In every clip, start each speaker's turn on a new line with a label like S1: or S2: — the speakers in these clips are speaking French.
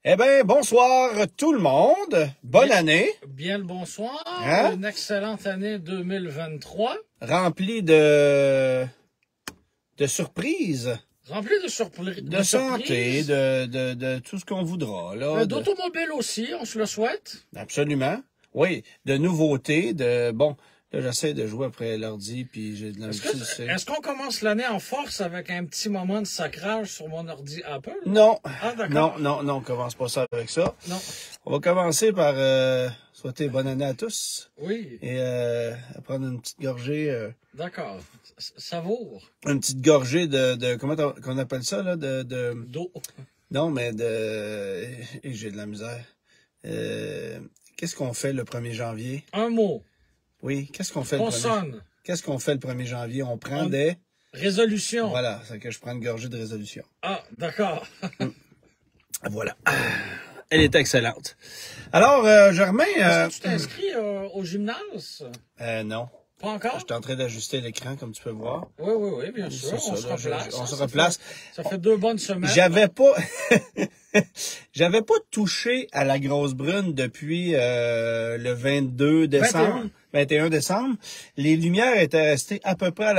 S1: Eh bien, bonsoir tout le monde. Bonne année.
S2: Bien le bonsoir.
S1: Hein?
S2: Une excellente année 2023.
S1: Remplie de surprises,
S2: Remplie de surprises.
S1: de santé, de tout ce qu'on voudra. Là,
S2: D'automobile aussi, on se le souhaite.
S1: Absolument. Oui, de nouveautés, bon, là, j'essaie de jouer après l'ordi, puis j'ai de la musique.
S2: Est-ce qu'on commence l'année en force avec un petit moment de sacrage sur mon ordi Apple?
S1: Non.
S2: Ah, d'accord.
S1: Non, on commence pas ça avec ça.
S2: Non.
S1: On va commencer par souhaiter bonne année à tous.
S2: Oui.
S1: Et prendre une petite gorgée.
S2: D'accord. Savoure.
S1: Une petite gorgée de comment qu'on appelle ça, là,
S2: D'eau.
S1: Non, mais et j'ai de la misère. Qu'est-ce qu'on fait le 1er janvier?
S2: Un mot.
S1: Oui, qu'est-ce qu'on fait le 1er?
S2: Consonne.
S1: Qu'est-ce qu'on fait le 1er janvier? On prend des...
S2: Résolution.
S1: Voilà, c'est que je prends une gorgée de résolution.
S2: Ah, d'accord.
S1: Voilà. Elle est excellente. Alors, Germain...
S2: Est-ce que tu t'es inscrit au gymnase?
S1: Non.
S2: Pas encore?
S1: Je suis en train d'ajuster l'écran, comme tu peux voir.
S2: Oui, bien sûr.
S1: C'est
S2: On
S1: ça,
S2: se
S1: là,
S2: replace.
S1: on se replace.
S2: Ça fait 2 bonnes semaines.
S1: J'avais pas... J'avais pas touché à la grosse brune depuis le 22 décembre. 21 décembre. Les lumières étaient restées à peu près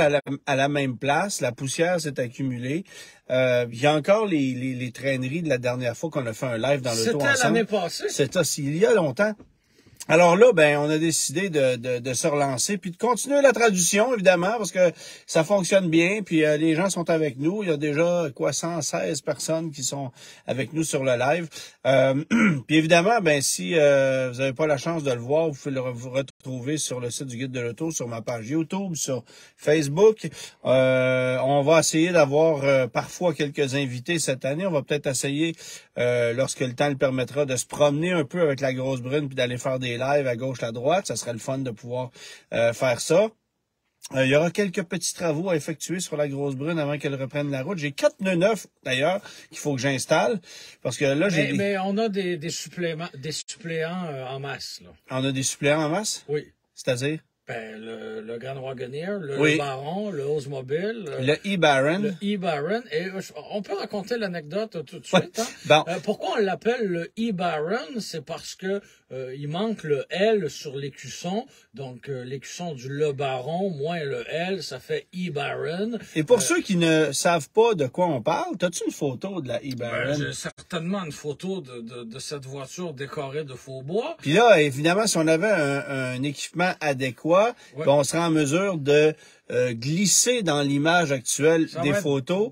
S1: à la même place. La poussière s'est accumulée. Il y a encore les traîneries de la dernière fois qu'on a fait un live dans l'auto ensemble.
S2: C'était l'année passée.
S1: C'était il y a longtemps. Alors là, ben, on a décidé de se relancer, puis de continuer la traduction, évidemment, parce que ça fonctionne bien, puis les gens sont avec nous. Il y a déjà, 116 personnes qui sont avec nous sur le live. Puis évidemment, ben, si vous n'avez pas la chance de le voir, vous pouvez vous retrouver sur le site du Guide de l'Auto, sur ma page YouTube, sur Facebook. On va essayer d'avoir parfois quelques invités cette année. On va peut-être essayer, lorsque le temps le permettra, de se promener un peu avec la grosse brune, puis d'aller faire des live à gauche, à droite. Ça serait le fun de pouvoir faire ça. Il y aura quelques petits travaux à effectuer sur la grosse brune avant qu'elle reprenne la route. J'ai 4 pneus neufs, d'ailleurs, qu'il faut que j'installe. Parce que là,
S2: mais on a des suppléants en masse, là.
S1: On a des suppléants en masse?
S2: Oui.
S1: C'est-à-dire?
S2: Ben, le Grand Wagoneer,
S1: oui.
S2: Le Baron, le Oldsmobile.
S1: Le e-Baron.
S2: Le e-Baron. Et on peut raconter l'anecdote tout de suite. Hein?
S1: Bon.
S2: Pourquoi on l'appelle le e-Baron? C'est parce que il manque le L sur l'écusson. Donc, l'écusson du Le Baron moins le L, ça fait e-Baron.
S1: Et pour ceux qui ne savent pas de quoi on parle, as-tu une photo de la e-Baron?
S2: J'ai certainement une photo de cette voiture décorée de faux bois.
S1: Puis là, évidemment, si on avait un équipement adéquat, ben, on serait en mesure de glisser dans l'image actuelle des photos.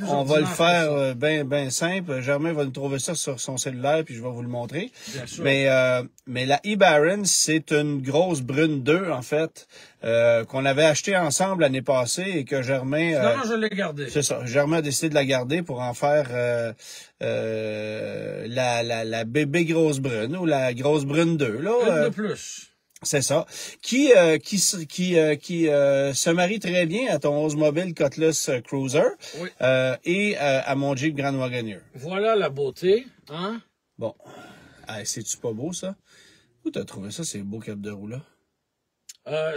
S1: On va le faire bien simple. Germain va nous trouver ça sur son cellulaire, puis je vais vous le montrer.
S2: Bien sûr.
S1: Mais la e-Baron, c'est une grosse brune 2, en fait, qu'on avait acheté ensemble l'année passée et que Germain...
S2: Finalement, je l'ai gardée.
S1: C'est ça. Germain a décidé de la garder pour en faire la bébé grosse brune ou la grosse brune 2. Là,
S2: une de plus.
S1: C'est ça. Qui se marie très bien à ton Oldsmobile Cutlass Cruiser
S2: oui.
S1: Et à mon Jeep Grand Wagoneer.
S2: Voilà la beauté, hein?
S1: Bon. C'est-tu pas beau, ça? Où t'as trouvé ça, ces beaux capes de roue là?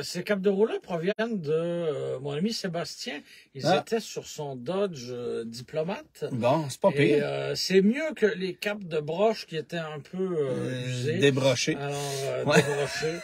S2: Ces capes de roue-là proviennent de mon ami Sébastien. Ils étaient sur son Dodge Diplomate.
S1: Bon, c'est pas pire.
S2: Et c'est mieux que les capes de broche qui étaient un peu usées.
S1: Débrochées.
S2: Alors, débrochées.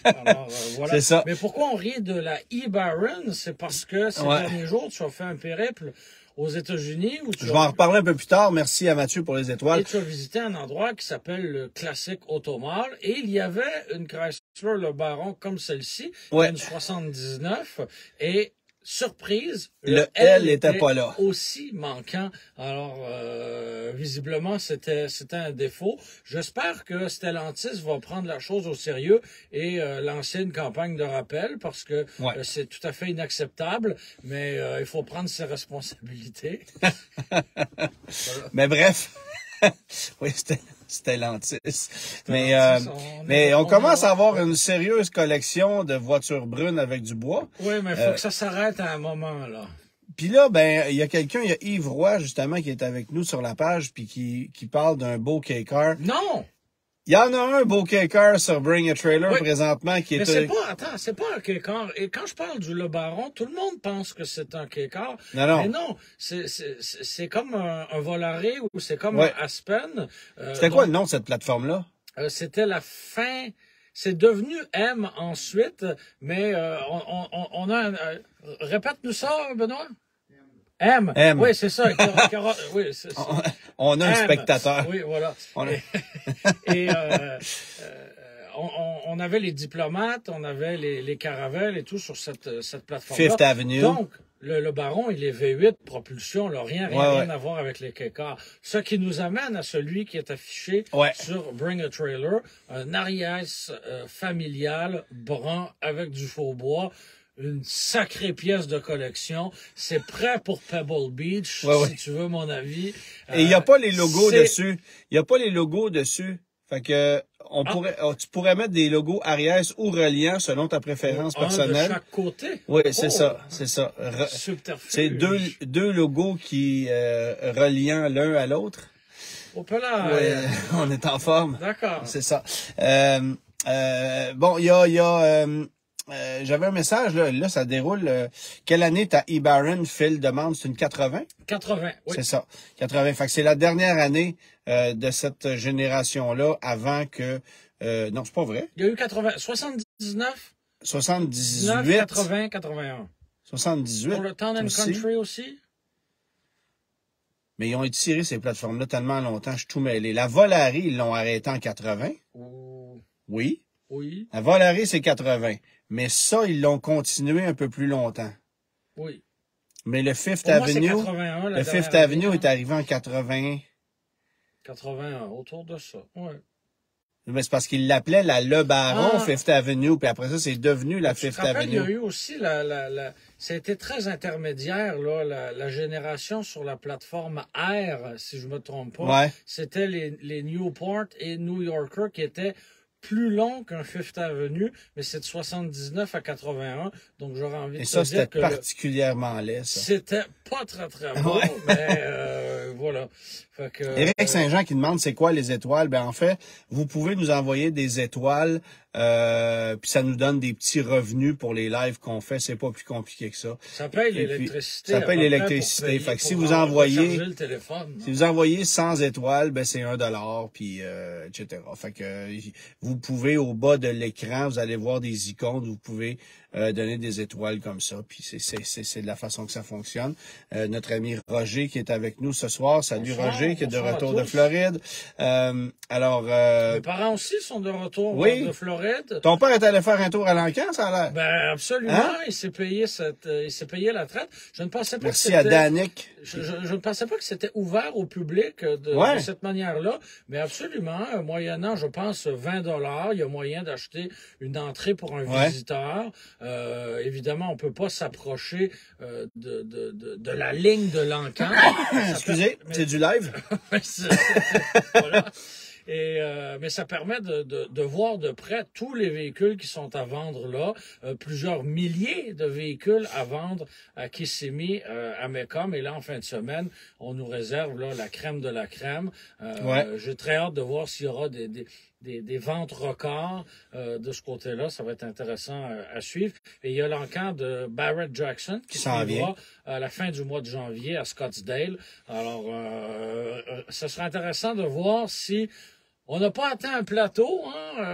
S2: Alors, voilà.
S1: C'est ça.
S2: Mais pourquoi on rit de la e-Baron? C'est parce que ces derniers jours, tu as fait un périple aux États-Unis.
S1: Je vais en reparler un peu plus tard. Merci à Mathieu pour les étoiles.
S2: Et tu as visité un endroit qui s'appelle le Classic Automall. Et il y avait une Chrysler Le Baron comme celle-ci, une 79. Et surprise,
S1: le L n'était pas là.
S2: Aussi manquant. Alors, visiblement, c'était un défaut. J'espère que Stellantis va prendre la chose au sérieux et lancer une campagne de rappel parce que c'est tout à fait inacceptable, mais il faut prendre ses responsabilités.
S1: Mais bref, oui, Stellantis. Mais on commence à avoir une sérieuse collection de voitures brunes avec du bois.
S2: Oui, mais il faut que ça s'arrête à un moment, là.
S1: Puis là, ben, il y a Yves Roy, justement, qui est avec nous sur la page, puis qui parle d'un beau K-Car.
S2: Non!
S1: Il y en a un beau K-Car sur Bring a Trailer
S2: Oui.
S1: présentement qui
S2: Mais
S1: est...
S2: c'est pas un K-Car. Et quand je parle du Le Baron, tout le monde pense que c'est un K-Car.
S1: Non.
S2: Mais non, c'est comme un Volare ou c'est comme
S1: Ouais.
S2: un Aspen.
S1: C'était quoi le nom de cette plateforme-là?
S2: C'était la fin. C'est devenu M ensuite, mais on a répète-nous ça, Benoît? M.
S1: M.
S2: Oui, c'est ça. Oui,
S1: On a un
S2: M.
S1: spectateur.
S2: Oui, voilà.
S1: On a-
S2: Et on avait les diplomates, on avait les caravelles et tout sur cette plateforme-là.
S1: Fifth Avenue.
S2: Donc, le Baron, il est V8 propulsion, là, rien à voir avec les K-Cars. Ce qui nous amène à celui qui est affiché sur Bring a Trailer, un Ariès familial brun avec du faux bois. Une sacrée pièce de collection. C'est prêt pour Pebble Beach, si tu veux mon avis.
S1: Et il n'y a pas les logos dessus. Il n'y a pas les logos dessus. Fait que tu pourrais mettre des logos Ariès ou reliants selon ta préférence personnelle.
S2: De chaque côté.
S1: Oui, c'est ça. C'est deux logos qui reliant l'un à l'autre. On est en forme.
S2: D'accord.
S1: C'est ça. Bon, il y a j'avais un message, là ça déroule. Quelle année ta eBaron Phil demande? C'est une 80?
S2: 80, oui.
S1: C'est ça, 80. Fait que c'est la dernière année de cette génération-là avant que... non, c'est pas vrai.
S2: Il y a eu 80, 79?
S1: 78.
S2: 80, 81.
S1: 78.
S2: Pour le Town and Country aussi?
S1: Mais ils ont étiré ces plateformes-là tellement longtemps, je suis tout mêlé. La Volare, ils l'ont arrêté en 80. Oui.
S2: Oui.
S1: La Volare, c'est 80. Mais ça, ils l'ont continué un peu plus longtemps.
S2: Oui.
S1: Mais le Fifth Avenue, le Fifth Avenue est arrivé en 80.
S2: 81, autour de ça, oui.
S1: Mais c'est parce qu'ils l'appelaient la Le Baron Fifth Avenue, puis après ça, c'est devenu la Fifth Avenue.
S2: Il y a eu aussi ça a été très intermédiaire, là, la génération sur la plateforme R, si je me trompe pas.
S1: Ouais.
S2: C'était les Newport et New Yorker qui étaient plus long qu'un Fifth Avenue, mais c'est de 79 à 81. Donc, j'aurais envie de te dire que...
S1: Et ça, c'était particulièrement laid, ça.
S2: C'était pas très, très beau, mais voilà. Fait que,
S1: Éric Saint-Jean qui demande c'est quoi les étoiles. Ben en fait, vous pouvez nous envoyer des étoiles, puis ça nous donne des petits revenus pour les lives qu'on fait. C'est pas plus compliqué que ça.
S2: Ça paye l'électricité.
S1: Ça paye l'électricité. Fait que si vous envoyez, si vous envoyez 100 étoiles, ben c'est $1, puis etc. Fait que vous pouvez au bas de l'écran, vous allez voir des icônes, vous pouvez donner des étoiles comme ça. Puis c'est de la façon que ça fonctionne. Notre ami Roger qui est avec nous ce soir. Salut Roger qui est de retour de Floride.
S2: Mes parents aussi sont de retour de Floride.
S1: Ton père est allé faire un tour à l'Encan, ça a l'air?
S2: Ben absolument. Hein? Il s'est payé la traite. Je ne pensais pas
S1: Merci à Danick.
S2: Je ne pensais pas que c'était ouvert au public de cette manière-là, mais absolument, moyennant, je pense, $20, il y a moyen d'acheter une entrée pour un visiteur. Évidemment, on peut pas s'approcher de la ligne de l'Encan.
S1: Excusez, c'est du live.
S2: Voilà. Mais ça permet de voir de près tous les véhicules qui sont à vendre là, plusieurs milliers de véhicules à vendre à Kissimmee, à Mecum, et là en fin de semaine, on nous réserve là la crème de la crème. J'ai très hâte de voir s'il y aura des ventes records de ce côté-là. Ça va être intéressant à suivre. Et il y a l'encan de Barrett Jackson qui suivra à la fin du mois de janvier à Scottsdale. Alors, ça sera intéressant de voir si on n'a pas atteint un plateau,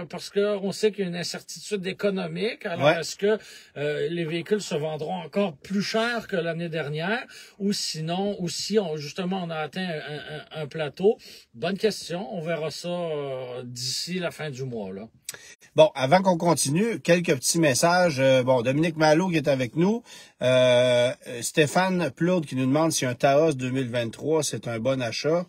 S2: parce qu'on sait qu'il y a une incertitude économique. Alors, est-ce que les véhicules se vendront encore plus cher que l'année dernière, ou sinon, ou si justement on a atteint un plateau? Bonne question. On verra ça d'ici la fin du mois, là.
S1: Bon, avant qu'on continue, quelques petits messages. Dominique Malo qui est avec nous. Stéphane Plourde qui nous demande si un Taos 2023, c'est un bon achat.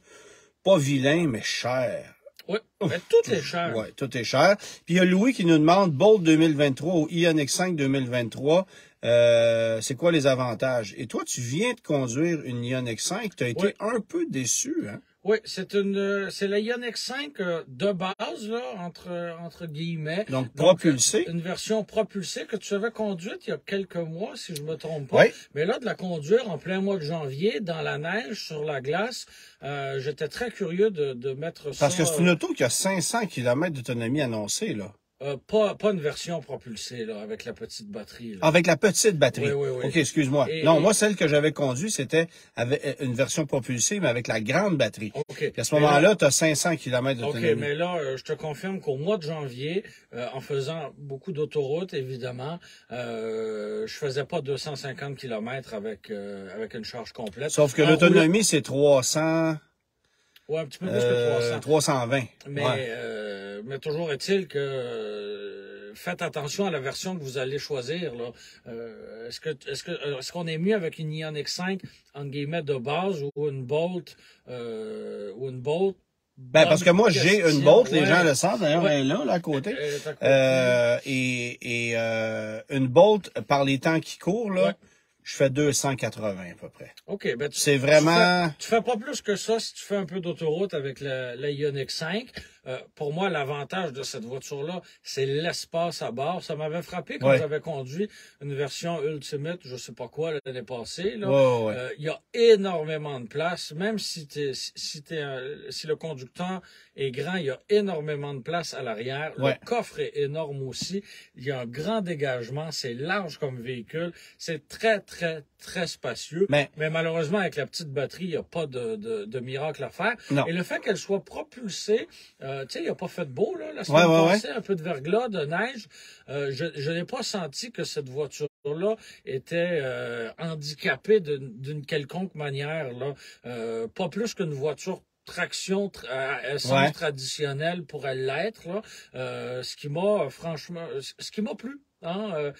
S1: Pas vilain, mais cher.
S2: Oui, mais tout est cher.
S1: Oui, tout est cher. Puis il y a Louis qui nous demande Bolt 2023 ou Ioniq 5 2023. C'est quoi les avantages? Et toi, tu viens de conduire une Ioniq 5. Tu as été un peu déçu, hein?
S2: Oui, c'est la Ioniq 5 de base, là, entre guillemets.
S1: Donc, propulsée.
S2: Une version propulsée que tu avais conduite il y a quelques mois, si je me trompe pas.
S1: Oui.
S2: Mais là, de la conduire en plein mois de janvier, dans la neige, sur la glace, j'étais très curieux de mettre ça.
S1: Parce que c'est une auto qui a 500 km d'autonomie annoncée, là.
S2: Pas une version propulsée, là, avec la petite batterie. Là.
S1: Avec la petite batterie.
S2: Oui.
S1: OK, excuse-moi. Non, moi, celle que j'avais conduite, c'était avec une version propulsée, mais avec la grande batterie.
S2: OK.
S1: Puis à ce moment-là, tu as 500 km d'autonomie.
S2: OK, mais là, je te confirme qu'au mois de janvier, en faisant beaucoup d'autoroutes, évidemment, je faisais pas 250 km avec une charge complète.
S1: Sauf que l'autonomie, c'est 300...
S2: Oui, un petit peu plus que 300.
S1: 320.
S2: Mais toujours est-il que faites attention à la version que vous allez choisir. Là. Est-ce qu'on est mieux avec une Ioniq 5 entre guillemets de base ou une Bolt
S1: Ben, parce que moi, j'ai une Bolt, les gens le savent, d'ailleurs, elle est là, à côté. Une Bolt, par les temps qui courent, là, je fais 280 à peu près.
S2: OK. Ben,
S1: c'est vraiment...
S2: Tu fais pas plus que ça si tu fais un peu d'autoroute avec la Ioniq 5. Pour moi, l'avantage de cette voiture-là, c'est l'espace à bord. Ça m'avait frappé quand j'avais conduit une version Ultimate, je sais pas quoi, l'année passée. Là. Il y a énormément de place. Même si le conducteur est grand, il y a énormément de place à l'arrière. Le coffre est énorme aussi. Il y a un grand dégagement. C'est large comme véhicule. C'est très, très, très spacieux. Mais malheureusement, avec la petite batterie, il n'y a pas de miracle à faire.
S1: Non.
S2: Et le fait qu'elle soit propulsée, tu sais, il n'a pas fait beau, là. La semaine passée, un peu de verglas, de neige. Je n'ai pas senti que cette voiture-là était handicapée d'une quelconque manière, là. Pas plus qu'une voiture traction essence traditionnelle pourrait l'être, là. Ce qui m'a plu. Hein,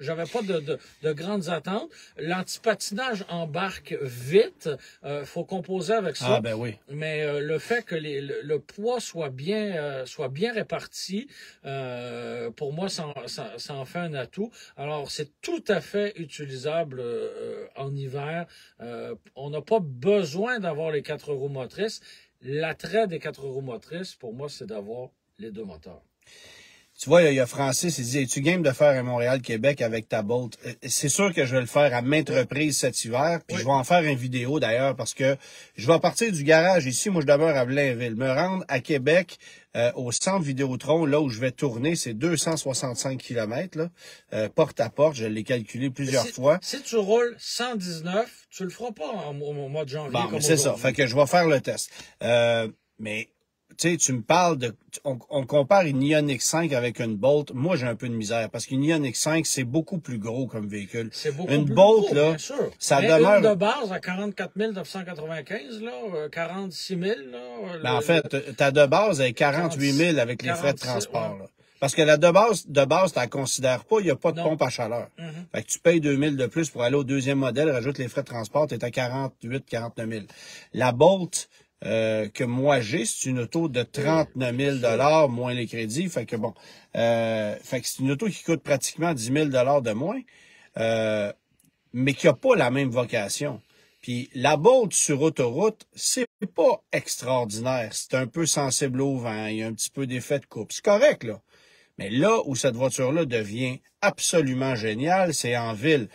S2: j'avais pas de grandes attentes. L'antipatinage embarque vite. Faut composer avec ça.
S1: Ah ben oui.
S2: Mais le fait que le poids soit bien réparti, pour moi, ça en fait un atout. Alors, c'est tout à fait utilisable en hiver. On n'a pas besoin d'avoir les 4 roues motrices. L'attrait des 4 roues motrices, pour moi, c'est d'avoir les 2 moteurs.
S1: Tu vois, il y a Francis, il dit, es-tu game de faire un Montréal-Québec avec ta Bolt? C'est sûr que je vais le faire à maintes reprises cet hiver, puis je vais en faire une vidéo d'ailleurs, parce que je vais partir du garage ici, moi je demeure à Blainville, me rendre à Québec, au centre Vidéotron, là où je vais tourner, c'est 265 km, là, porte à porte, je l'ai calculé plusieurs fois.
S2: Si tu roules 119, tu le feras pas au mois de janvier.
S1: Bon, c'est ça, fait que je vais faire le test. Mais... Tu sais, tu me parles on compare une Ioniq 5 avec une Bolt. Moi, j'ai un peu de misère parce qu'une Ioniq 5, c'est beaucoup plus gros comme véhicule.
S2: C'est beaucoup
S1: une
S2: plus
S1: Bolt,
S2: gros,
S1: là,
S2: bien sûr.
S1: ça
S2: mais
S1: demeure...
S2: une de base à 44 995, là, 46 000, là.
S1: Ben, en fait, ta de base est 48 000 avec les frais de transport, là. Parce que la de base, tu la considères pas, il n'y a pas de pompe à chaleur. Fait que tu payes 2 000 de plus pour aller au deuxième modèle, rajoute les frais de transport, tu es à 48 49 000. La Bolt... que moi j'ai, c'est une auto de 39 000 moins les crédits. Fait que bon, fait que c'est une auto qui coûte pratiquement 10 000 de moins, mais qui a pas la même vocation. Puis la Bolt sur autoroute, c'est pas extraordinaire. C'est un peu sensible au vent, il y a un petit peu d'effet de coupe. C'est correct, là. Mais là où cette voiture-là devient absolument géniale, c'est en ville.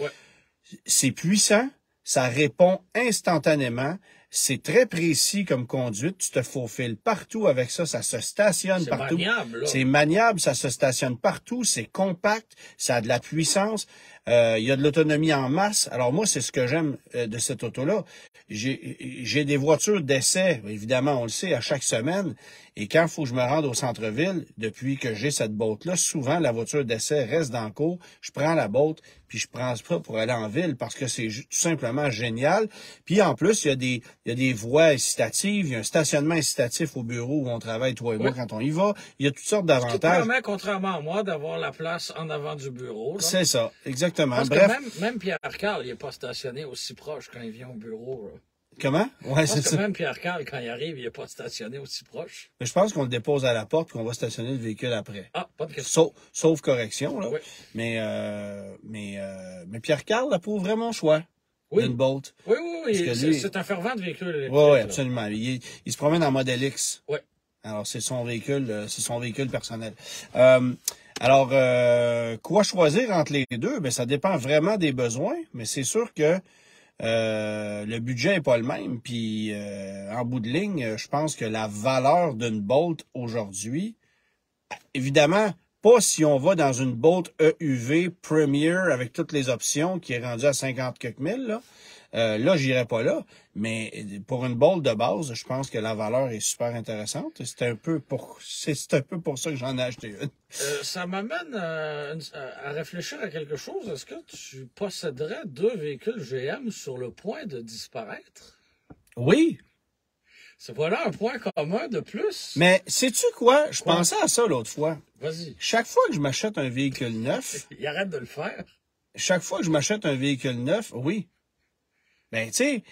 S1: C'est puissant, ça répond instantanément. C'est très précis comme conduite. Tu te faufiles partout avec ça. Ça se stationne partout. C'est maniable. Ça se stationne partout. C'est compact. Ça a de la puissance. Il y a de l'autonomie en masse. Alors moi, c'est ce que j'aime de cette auto-là. J'ai des voitures d'essai. Évidemment, on le sait, à chaque semaine. Et quand il faut que je me rende au centre-ville, depuis que j'ai cette Bolt-là, souvent, la voiture d'essai reste dans le cours. Je prends la Bolt, puis je prends ça pour aller en ville parce que c'est tout simplement génial. Puis en plus, il y a des voies incitatives, il y a un stationnement incitatif au bureau où on travaille, toi et moi, quand on y va. Il y a toutes sortes d'avantages. Ce qui
S2: permet, contrairement à moi, d'avoir la place en avant du bureau.
S1: C'est ça, exactement.
S2: Parce
S1: bref.
S2: Que même Pierre-Carl, il n'est pas stationné aussi proche quand il vient au bureau. Là.
S1: Comment? Ouais, c'est ça.
S2: Même Pierre-Carl, quand il arrive, il n'est pas stationné aussi proche.
S1: Mais je pense qu'on le dépose à la porte et qu'on va stationner le véhicule après.
S2: Ah, pas de question.
S1: Sauf correction, là.
S2: Oui.
S1: Mais Pierre-Carl n'a pas vraiment choix.
S2: Oui.
S1: d'une Bolt.
S2: Oui, oui,
S1: Parce
S2: oui.
S1: que lui-
S2: C'est un fervent de véhicule électrique.
S1: Oui, oui,
S2: là.
S1: absolument. Il se promène en Model X.
S2: Oui.
S1: Alors, c'est son véhicule personnel. Quoi choisir entre les deux? Ben, ça dépend vraiment des besoins, mais c'est sûr que le budget est pas le même. Puis, en bout de ligne, je pense que la valeur d'une Bolt aujourd'hui, évidemment, pas si on va dans une Bolt EUV Premier avec toutes les options qui est rendue à 50 quelques mille, là. Là, j'irai pas là, mais pour une Bolt de base, je pense que la valeur est super intéressante. C'est un peu pour ça que j'en ai acheté une.
S2: Ça m'amène à réfléchir à quelque chose. Est-ce que tu posséderais 2 véhicules GM sur le point de disparaître?
S1: Oui,
S2: Voilà un point commun de plus.
S1: mais sais-tu quoi? Je
S2: Quoi?
S1: pensais à ça l'autre fois.
S2: Vas-y.
S1: Chaque fois que je m'achète un véhicule neuf,
S2: Il arrête de le faire.
S1: oui. Ben, tu sais,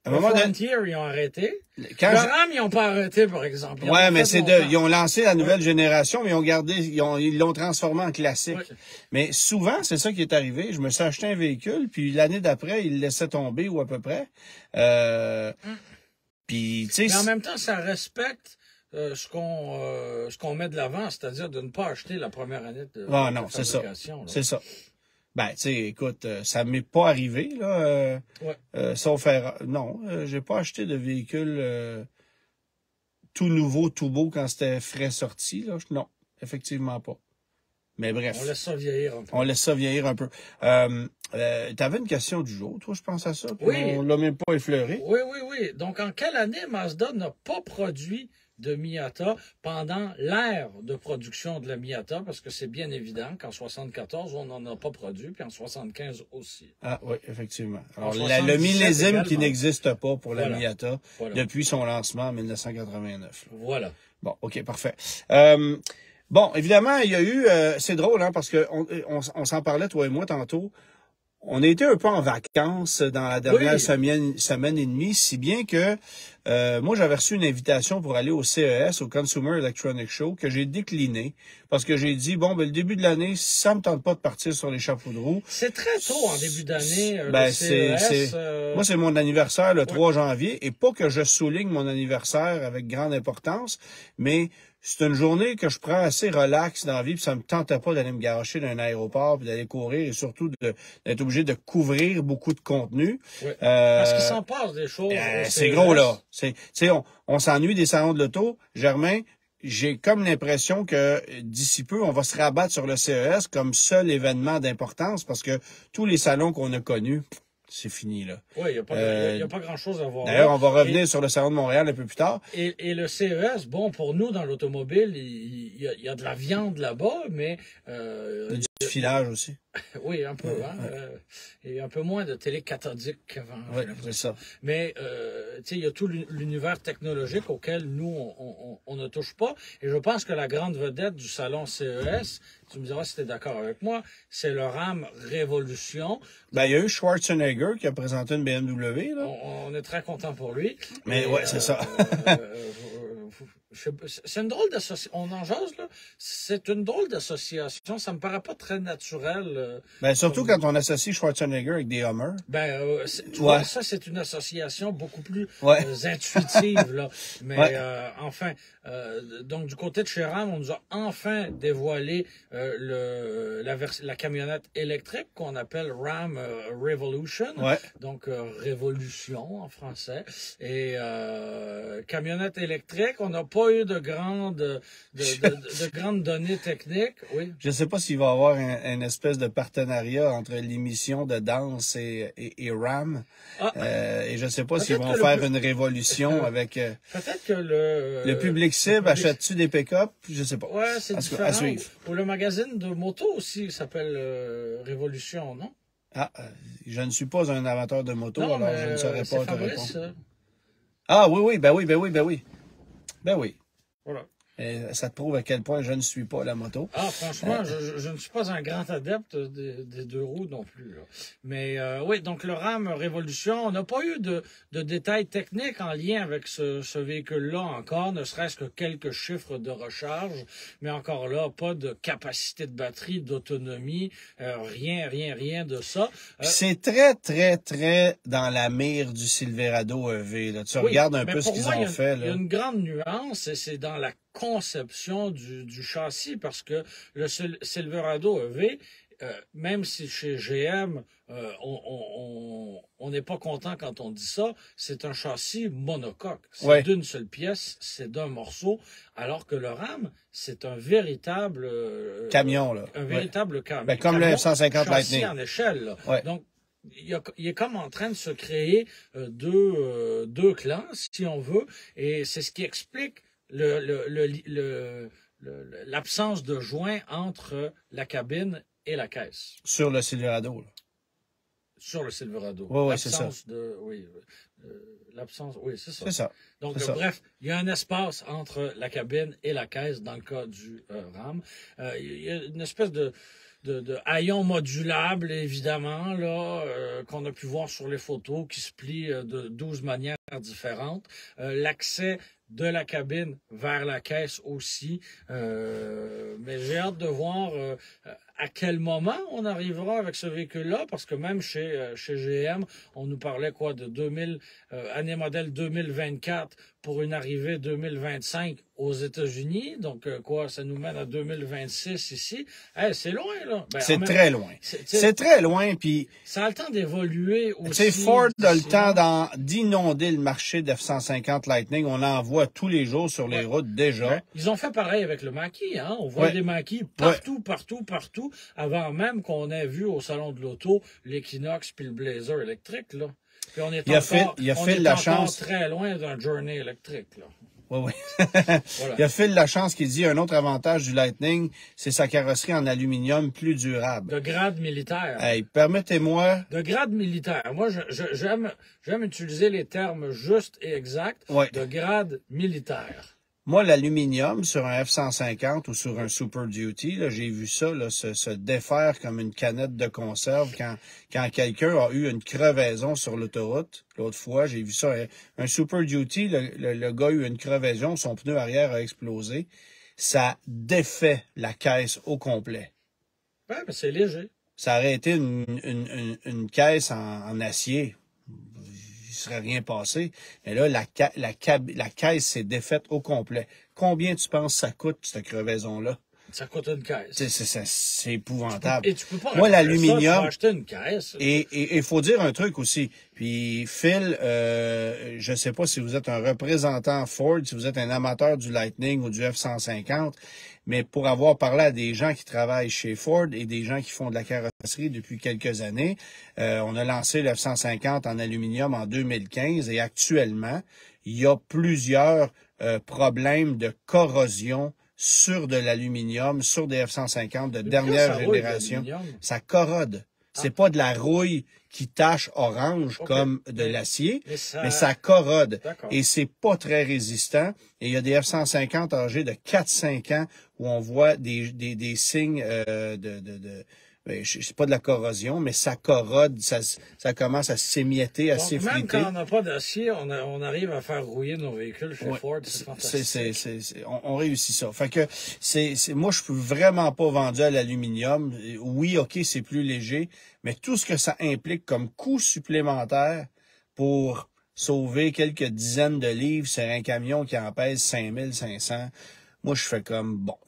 S1: à un
S2: Le
S1: moment donné,
S2: Frontier, ils ont arrêté.
S1: quand
S2: Le
S1: je-
S2: Ram, ils n'ont pas arrêté, par exemple. Ils ont
S1: Ouais,
S2: fait
S1: mais
S2: longtemps.
S1: ils ont lancé la nouvelle génération, mais ils l'ont transformé en classique.
S2: Ouais.
S1: Mais souvent, c'est ça qui est arrivé. Je me suis acheté un véhicule, puis l'année d'après, il le laissait tomber ou à peu près. Puis, tu
S2: Mais en
S1: sais,
S2: même temps, ça respecte ce qu'on met de l'avant, c'est-à-dire de ne pas acheter la première année de
S1: non, c'est ça.
S2: fabrication. là.
S1: C'est ça. Ben, tu sais, écoute, ça m'est pas arrivé, là.
S2: Ouais.
S1: Sauf erreur. Non, j'ai pas acheté de véhicule tout nouveau, tout beau quand c'était frais sorti, là. Non, effectivement pas. Mais bref.
S2: On laisse ça vieillir un peu.
S1: On laisse ça vieillir un peu. T'avais une question du jour, toi, je pense à ça. Puis
S2: Oui.
S1: on l'a même pas effleuré.
S2: Oui, oui, oui. Donc, en quelle année Mazda n'a pas produit de Miata pendant l'ère de production de la Miata? Parce que c'est bien évident qu'en 74, on n'en a pas produit, puis en 75 aussi.
S1: Ah oui, effectivement. Alors,
S2: En
S1: le
S2: 77
S1: millésime qui
S2: également.
S1: n'existe pas pour la
S2: Voilà.
S1: Miata
S2: Voilà.
S1: depuis son lancement en 1989. là.
S2: Voilà.
S1: Bon, OK, parfait. Bon, évidemment, il y a eu... c'est drôle, hein, parce que on s'en parlait, toi et moi, tantôt. On était un peu en vacances dans la dernière
S2: Oui.
S1: semaine et demie, si bien que moi, j'avais reçu une invitation pour aller au CES, au Consumer Electronics Show, que j'ai décliné parce que j'ai dit, bon, ben, le début de l'année, ça me tente pas de partir sur les chapeaux de roue.
S2: C'est très tôt en début d'année,
S1: Ben,
S2: le CES.
S1: Moi, c'est mon anniversaire le 3 janvier, et pas que je souligne mon anniversaire avec grande importance, mais c'est une journée que je prends assez relax dans la vie, puis ça me tentait pas d'aller me garocher dans un aéroport, puis d'aller courir, et surtout d'être obligé de couvrir beaucoup de contenu.
S2: Ouais. Parce qu'il s'en passe des choses. au
S1: C'est
S2: CES.
S1: gros, là. Tu sais, on s'ennuie des salons de l'auto. Germain, j'ai comme l'impression que d'ici peu, on va se rabattre sur le CES comme seul événement d'importance, parce que tous les salons qu'on a connus, c'est fini, là.
S2: Oui, il n'y a pas grand-chose à voir.
S1: D'ailleurs,
S2: là.
S1: on va revenir sur le salon de Montréal un peu plus tard.
S2: Et le CES, bon, pour nous, dans l'automobile, il y a de la viande là-bas, mais
S1: Du filage aussi.
S2: oui, un peu, hein, et un peu moins de télé cathodique qu'avant.
S1: Oui, c'est ça.
S2: Mais, tu sais, il y a tout l'univers technologique auquel nous, on ne touche pas. Et je pense que la grande vedette du salon CES, tu me diras si tu es d'accord avec moi, c'est le Ram Révolution.
S1: Ben, il y a eu Schwarzenegger qui a présenté une BMW, là.
S2: On est très content pour lui.
S1: Mais ouais, c'est ça.
S2: C'est une drôle d'association. On en jase, là. C'est une drôle d'association. Ça me paraît pas très naturel.
S1: Ben, surtout quand on associe Schwarzenegger avec des Hummers.
S2: Tu vois, ça, c'est une association beaucoup plus
S1: Ouais.
S2: intuitive, là. Mais
S1: Ouais.
S2: enfin, donc du côté de chez Ram, on nous a enfin dévoilé la camionnette électrique qu'on appelle Ram Revolution.
S1: Ouais.
S2: Donc Révolution en français. Et camionnette électrique, on n'a pas eu de grandes données techniques. Oui.
S1: Je sais pas s'il va y avoir une espèce de partenariat entre l'émission de danse et Ram.
S2: Ah.
S1: Et je sais pas s'ils
S2: Peut-être
S1: vont
S2: que
S1: faire une révolution avec...
S2: Peut-être que
S1: le public cible, achète-tu des pick-up? Je sais pas.
S2: Ouais, c'est différent.
S1: À suivre.
S2: Ou le magazine de moto aussi s'appelle Révolution, non?
S1: Ah, je ne suis pas un amateur de moto,
S2: Non,
S1: alors
S2: mais
S1: je ne saurais
S2: c'est
S1: pas te
S2: Fabrice.
S1: répondre. Ah oui, ben oui. Ben oui.
S2: Voilà.
S1: Ça te prouve à quel point je ne suis pas la moto.
S2: Ah, franchement, je ne suis pas un grand adepte des deux roues non plus, là. Mais oui, donc le Ram Révolution, on n'a pas eu de détails techniques en lien avec ce véhicule-là encore, ne serait-ce que quelques chiffres de recharge, mais encore là, pas de capacité de batterie, d'autonomie, rien de ça.
S1: C'est très, très, très dans la mire du Silverado EV. Là. Tu regardes un peu ce qu'ils ont fait.
S2: Il y a une grande nuance, et c'est dans la conception du châssis, parce que le Silverado EV, même si chez GM, on n'est pas content quand on dit ça, c'est un châssis monocoque. C'est d'une seule pièce, c'est d'un morceau, alors que le Ram, c'est un véritable
S1: camion. Là.
S2: Un véritable camion.
S1: Ben, comme le F-150 Lightning.
S2: En échelle. Là. Ouais. Donc, il est comme en train de se créer deux clans, si on veut, et c'est ce qui explique l'absence de joint entre la cabine et la caisse.
S1: Sur le Silverado. Là.
S2: Sur le Silverado.
S1: Oui, c'est ça.
S2: L'absence, oui, c'est ça.
S1: C'est ça.
S2: Donc, bref, il y a un espace entre la cabine et la caisse dans le cas du Ram. Il y a une espèce de haillons modulables, évidemment, là, qu'on a pu voir sur les photos, qui se plient de 12 manières différentes. L'accès de la cabine vers la caisse aussi. Mais j'ai hâte de voir à quel moment on arrivera avec ce véhicule-là, parce que même chez GM, on nous parlait de année modèle 2024 pour une arrivée 2025 aux États-Unis. Donc, ça nous mène à 2026 ici. Hey, c'est loin, là. Ben,
S1: c'est très loin. C'est très loin, puis...
S2: Ça a le temps d'évoluer aussi.
S1: Tu sais, Ford a le temps d'inonder le marché de F-150 Lightning. On en voit tous les jours sur les routes, déjà.
S2: Ouais. Ils ont fait pareil avec le Mach-E, hein. On voit des Mach-E partout, avant même qu'on ait vu au Salon de l'Auto l'Equinox puis le Blazer électrique, là. Puis on est encore très loin d'un Journey électrique, là.
S1: Oui. Voilà. Il y a Phil Lachance qui dit un autre avantage du Lightning, c'est sa carrosserie en aluminium plus durable.
S2: De grade militaire.
S1: Hey, permettez-moi.
S2: De grade militaire. Moi, j'aime utiliser les termes justes et exacts. De grade militaire.
S1: Moi, l'aluminium sur un F-150 ou sur un Super Duty, j'ai vu ça là, se défaire comme une canette de conserve quand quelqu'un a eu une crevaison sur l'autoroute. L'autre fois, j'ai vu ça. Un Super Duty, le gars a eu une crevaison, son pneu arrière a explosé. Ça défait la caisse au complet.
S2: Oui, mais c'est léger.
S1: Ça aurait été une caisse en acier. Il serait rien passé. Mais là, la caisse s'est défaite au complet. Combien tu penses ça coûte, cette crevaison-là?
S2: Ça coûte une caisse.
S1: C'est épouvantable.
S2: Et tu peux pas
S1: l'aluminium.
S2: acheter une caisse.
S1: Et il faut dire un truc aussi. Puis Phil, je sais pas si vous êtes un représentant Ford, si vous êtes un amateur du Lightning ou du F-150, mais pour avoir parlé à des gens qui travaillent chez Ford et des gens qui font de la carrosserie depuis quelques années, on a lancé le F-150 en aluminium en 2015 et actuellement, il y a plusieurs problèmes de corrosion sur de l'aluminium, sur des F-150 de dernière génération. Ça corrode. C'est pas de la rouille qui tache orange comme de l'acier, mais ça corrode. Et c'est pas très résistant. Et il y a des F-150 âgés de 4-5 ans où on voit des signes c'est pas de la corrosion, mais ça corrode, ça commence à s'émietter, à s'effriter.
S2: Même quand on n'a pas d'acier, on arrive à faire rouiller nos véhicules chez Ford, c'est fantastique.
S1: On réussit ça. Fait que moi, je suis vraiment pas vendu à l'aluminium. Oui, OK, c'est plus léger, mais tout ce que ça implique comme coût supplémentaire pour sauver quelques dizaines de livres sur un camion qui en pèse 5500, moi, je fais comme, bon...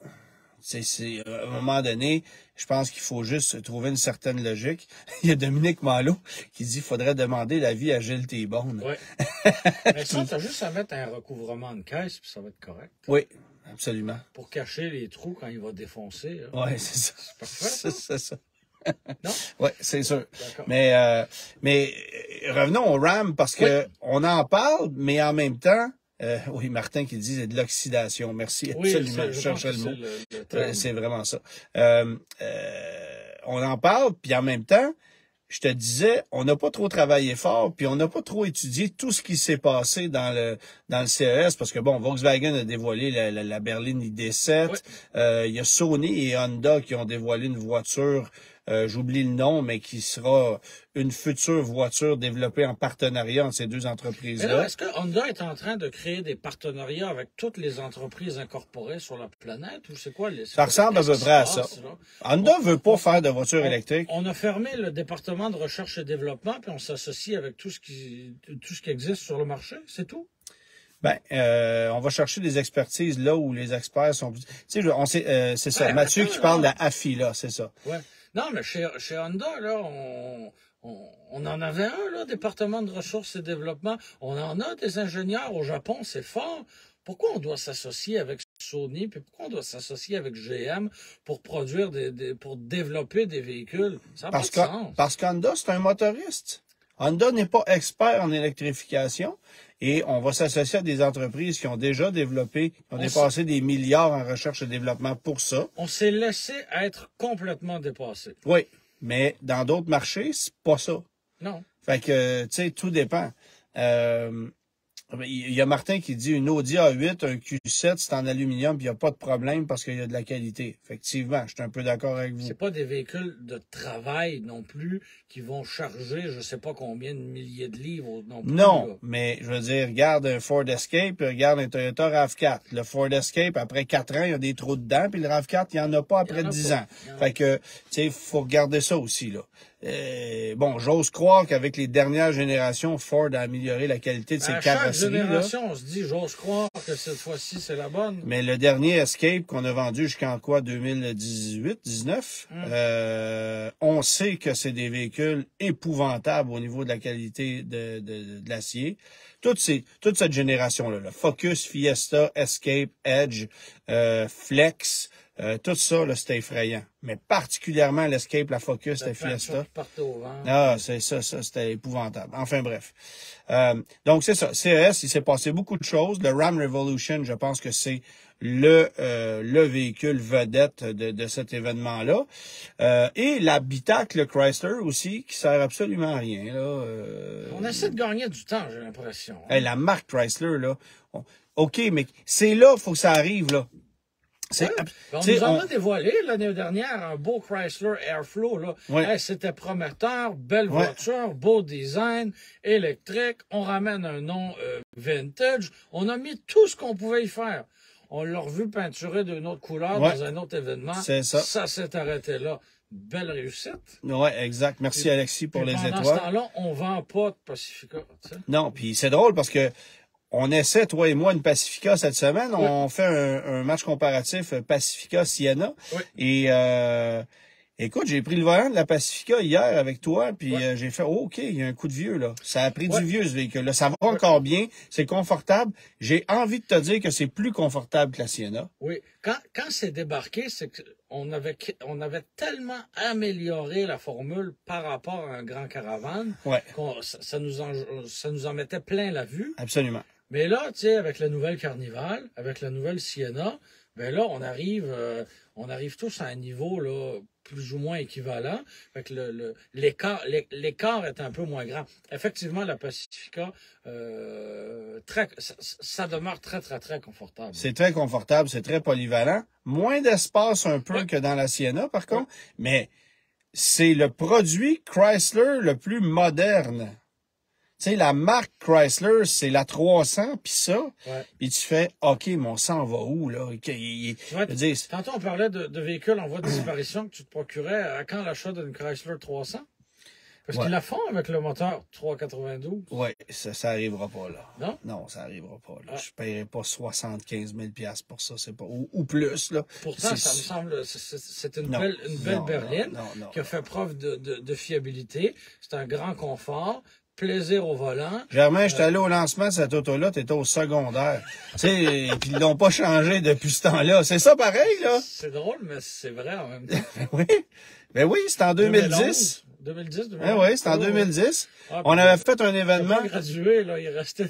S1: à un moment donné, je pense qu'il faut juste trouver une certaine logique. Il y a Dominique Malo qui dit qu'il faudrait demander l'avis à Gilles Thibon.
S2: Oui. Mais ça, t'as juste à mettre un recouvrement de caisse, puis ça va être correct.
S1: Oui, absolument.
S2: Pour cacher les trous quand il va défoncer.
S1: Oui, c'est ça.
S2: C'est parfait.
S1: C'est ça.
S2: Non?
S1: Oui, c'est sûr. Mais revenons au RAM parce que on en parle, mais en même temps, oui, Martin qui dit c'est de l'oxydation. Merci, absolument. Je cherchais le mot. C'est vraiment ça. On en parle, puis en même temps, je te disais, on n'a pas trop travaillé fort, puis on n'a pas trop étudié tout ce qui s'est passé dans le CES, parce que bon, Volkswagen a dévoilé la berline ID7,
S2: Ouais.
S1: il y a Sony et Honda qui ont dévoilé une voiture, j'oublie le nom, mais qui sera une future voiture développée en partenariat entre ces deux
S2: Mais là,
S1: entreprises-là.
S2: est-ce que Honda est en train de créer des partenariats avec toutes les entreprises incorporées sur la planète ou c'est quoi
S1: Ça ressemble à peu près à ça.
S2: passe, là?
S1: Honda veut pas faire de voiture électrique.
S2: On a fermé le département de recherche et développement puis on s'associe avec tout ce qui existe sur le marché, c'est tout?
S1: Ben, on va chercher des expertises là où les experts sont. Tu sais, on sait, c'est ça.
S2: Ouais,
S1: Mathieu
S2: attends,
S1: qui parle de
S2: là.
S1: la AFI là, c'est ça.
S2: Ouais. Non, mais chez Honda, là, on en avait un, là, département de ressources et développement. On en a des ingénieurs au Japon, c'est fort. Pourquoi on doit s'associer avec Sony, puis pourquoi on doit s'associer avec GM pour produire pour développer des véhicules? Ça n'a pas de sens.
S1: Parce qu'Honda, c'est un motoriste. Honda n'est pas expert en électrification et on va s'associer à des entreprises qui ont déjà développé, qui ont dépassé des milliards en recherche et développement pour ça.
S2: On s'est laissé être complètement dépassé.
S1: Oui, mais dans d'autres marchés, c'est pas ça.
S2: Non.
S1: Fait que, tu sais, tout dépend. Il y a Martin qui dit une Audi A8, un Q7, c'est en aluminium, puis il n'y a pas de problème parce qu'il y a de la qualité. Effectivement, je suis un peu d'accord avec vous.
S2: C'est pas des véhicules de travail non plus qui vont charger je sais pas combien de milliers de livres non plus.
S1: Non,
S2: là.
S1: mais je veux dire, regarde un Ford Escape, regarde un Toyota RAV4. Le Ford Escape, après 4 ans, il y a des trous dedans, puis le RAV4, il n'y en a pas après 10 ans. Fait que, tu sais, faut regarder ça aussi, là. Bon, j'ose croire qu'avec les dernières générations, Ford a amélioré la qualité de ses carrosseries.
S2: Chaque génération, on se dit, j'ose croire que cette fois-ci, c'est la bonne.
S1: Mais le dernier Escape qu'on a vendu jusqu'en quoi, 2018, 19, on sait que c'est des véhicules épouvantables au niveau de la qualité de l'acier. Toute cette génération-là, le Focus, Fiesta, Escape, Edge, Flex, tout ça, là, c'était effrayant. Mais particulièrement l'Escape, la Focus, la Fiesta. Ah, c'est ça, c'était épouvantable. Enfin, bref. Donc, c'est ça. CES, il s'est passé beaucoup de choses. Le Ram Revolution, je pense que c'est le véhicule vedette de cet événement-là. Et l'habitacle Chrysler aussi, qui sert absolument à rien, là.
S2: On essaie de gagner du temps, j'ai l'impression.
S1: Hey, la marque Chrysler, là. OK, mais c'est là, faut que ça arrive, là.
S2: Ouais, on nous en a dévoilé l'année dernière un beau Chrysler Airflow. Là.
S1: Ouais.
S2: Hey, c'était prometteur, belle voiture, beau design, électrique. On ramène un nom vintage. On a mis tout ce qu'on pouvait y faire. On l'a revu peinturé d'une autre couleur dans un autre événement.
S1: C'est ça.
S2: Ça s'est arrêté là. Belle réussite.
S1: Oui, exact. Merci Alexis pour les étoiles.
S2: Pendant ce temps-là, on vend pas de Pacifica. T'sais.
S1: Non, puis c'est drôle parce que on essaie, toi et moi, une Pacifica cette semaine. Oui. On fait un match comparatif Pacifica-Sienna.
S2: Oui.
S1: Et écoute, j'ai pris le volant de la Pacifica hier avec toi, puis j'ai fait OK, il y a un coup de vieux, là. Ça a pris du vieux, ce véhicule-là. Ça va encore bien, c'est confortable. J'ai envie de te dire que c'est plus confortable que la Sienna.
S2: Oui. Quand c'est débarqué, c'est qu'on avait tellement amélioré la formule par rapport à un grand caravane qu'on ça nous en mettait plein la vue.
S1: Absolument.
S2: Mais là, tu sais, avec la nouvelle Carnival, avec la nouvelle Sienna, ben là, on arrive tous à un niveau là plus ou moins équivalent. Fait que l'écart est un peu moins grand. Effectivement, la Pacifica, ça demeure très, très, très confortable.
S1: C'est très confortable, c'est très polyvalent. Moins d'espace un peu que dans la Sienna, par contre, mais c'est le produit Chrysler le plus moderne. Tu sais, la marque Chrysler, c'est la 300, puis ça. Puis tu fais, OK, mais on s'en va où, là?
S2: Tantôt, on parlait de véhicules en voie de disparition que tu te procurais. À quand l'achat d'une Chrysler 300? Parce qu'ils la font avec le moteur 392.
S1: Oui, ça arrivera pas, là.
S2: Non?
S1: Non, ça arrivera pas, là. Je paierai pas 75 000 $ pour ça, c'est pas... Ou plus, là.
S2: Pourtant, ça me semble... C'est une belle berline qui a fait preuve de fiabilité. C'est un grand confort. Plaisir au volant.
S1: Germain, j'étais allé au lancement de cette auto-là, t'étais au secondaire. Tu sais, puis ils l'ont pas changé depuis ce temps-là. C'est ça pareil, là?
S2: C'est drôle, mais c'est vrai en même temps.
S1: Ben oui, c'était en 2010.
S2: 2010,
S1: oui, c'était en 2010. On avait fait un événement.
S2: Gradué, là, il restait.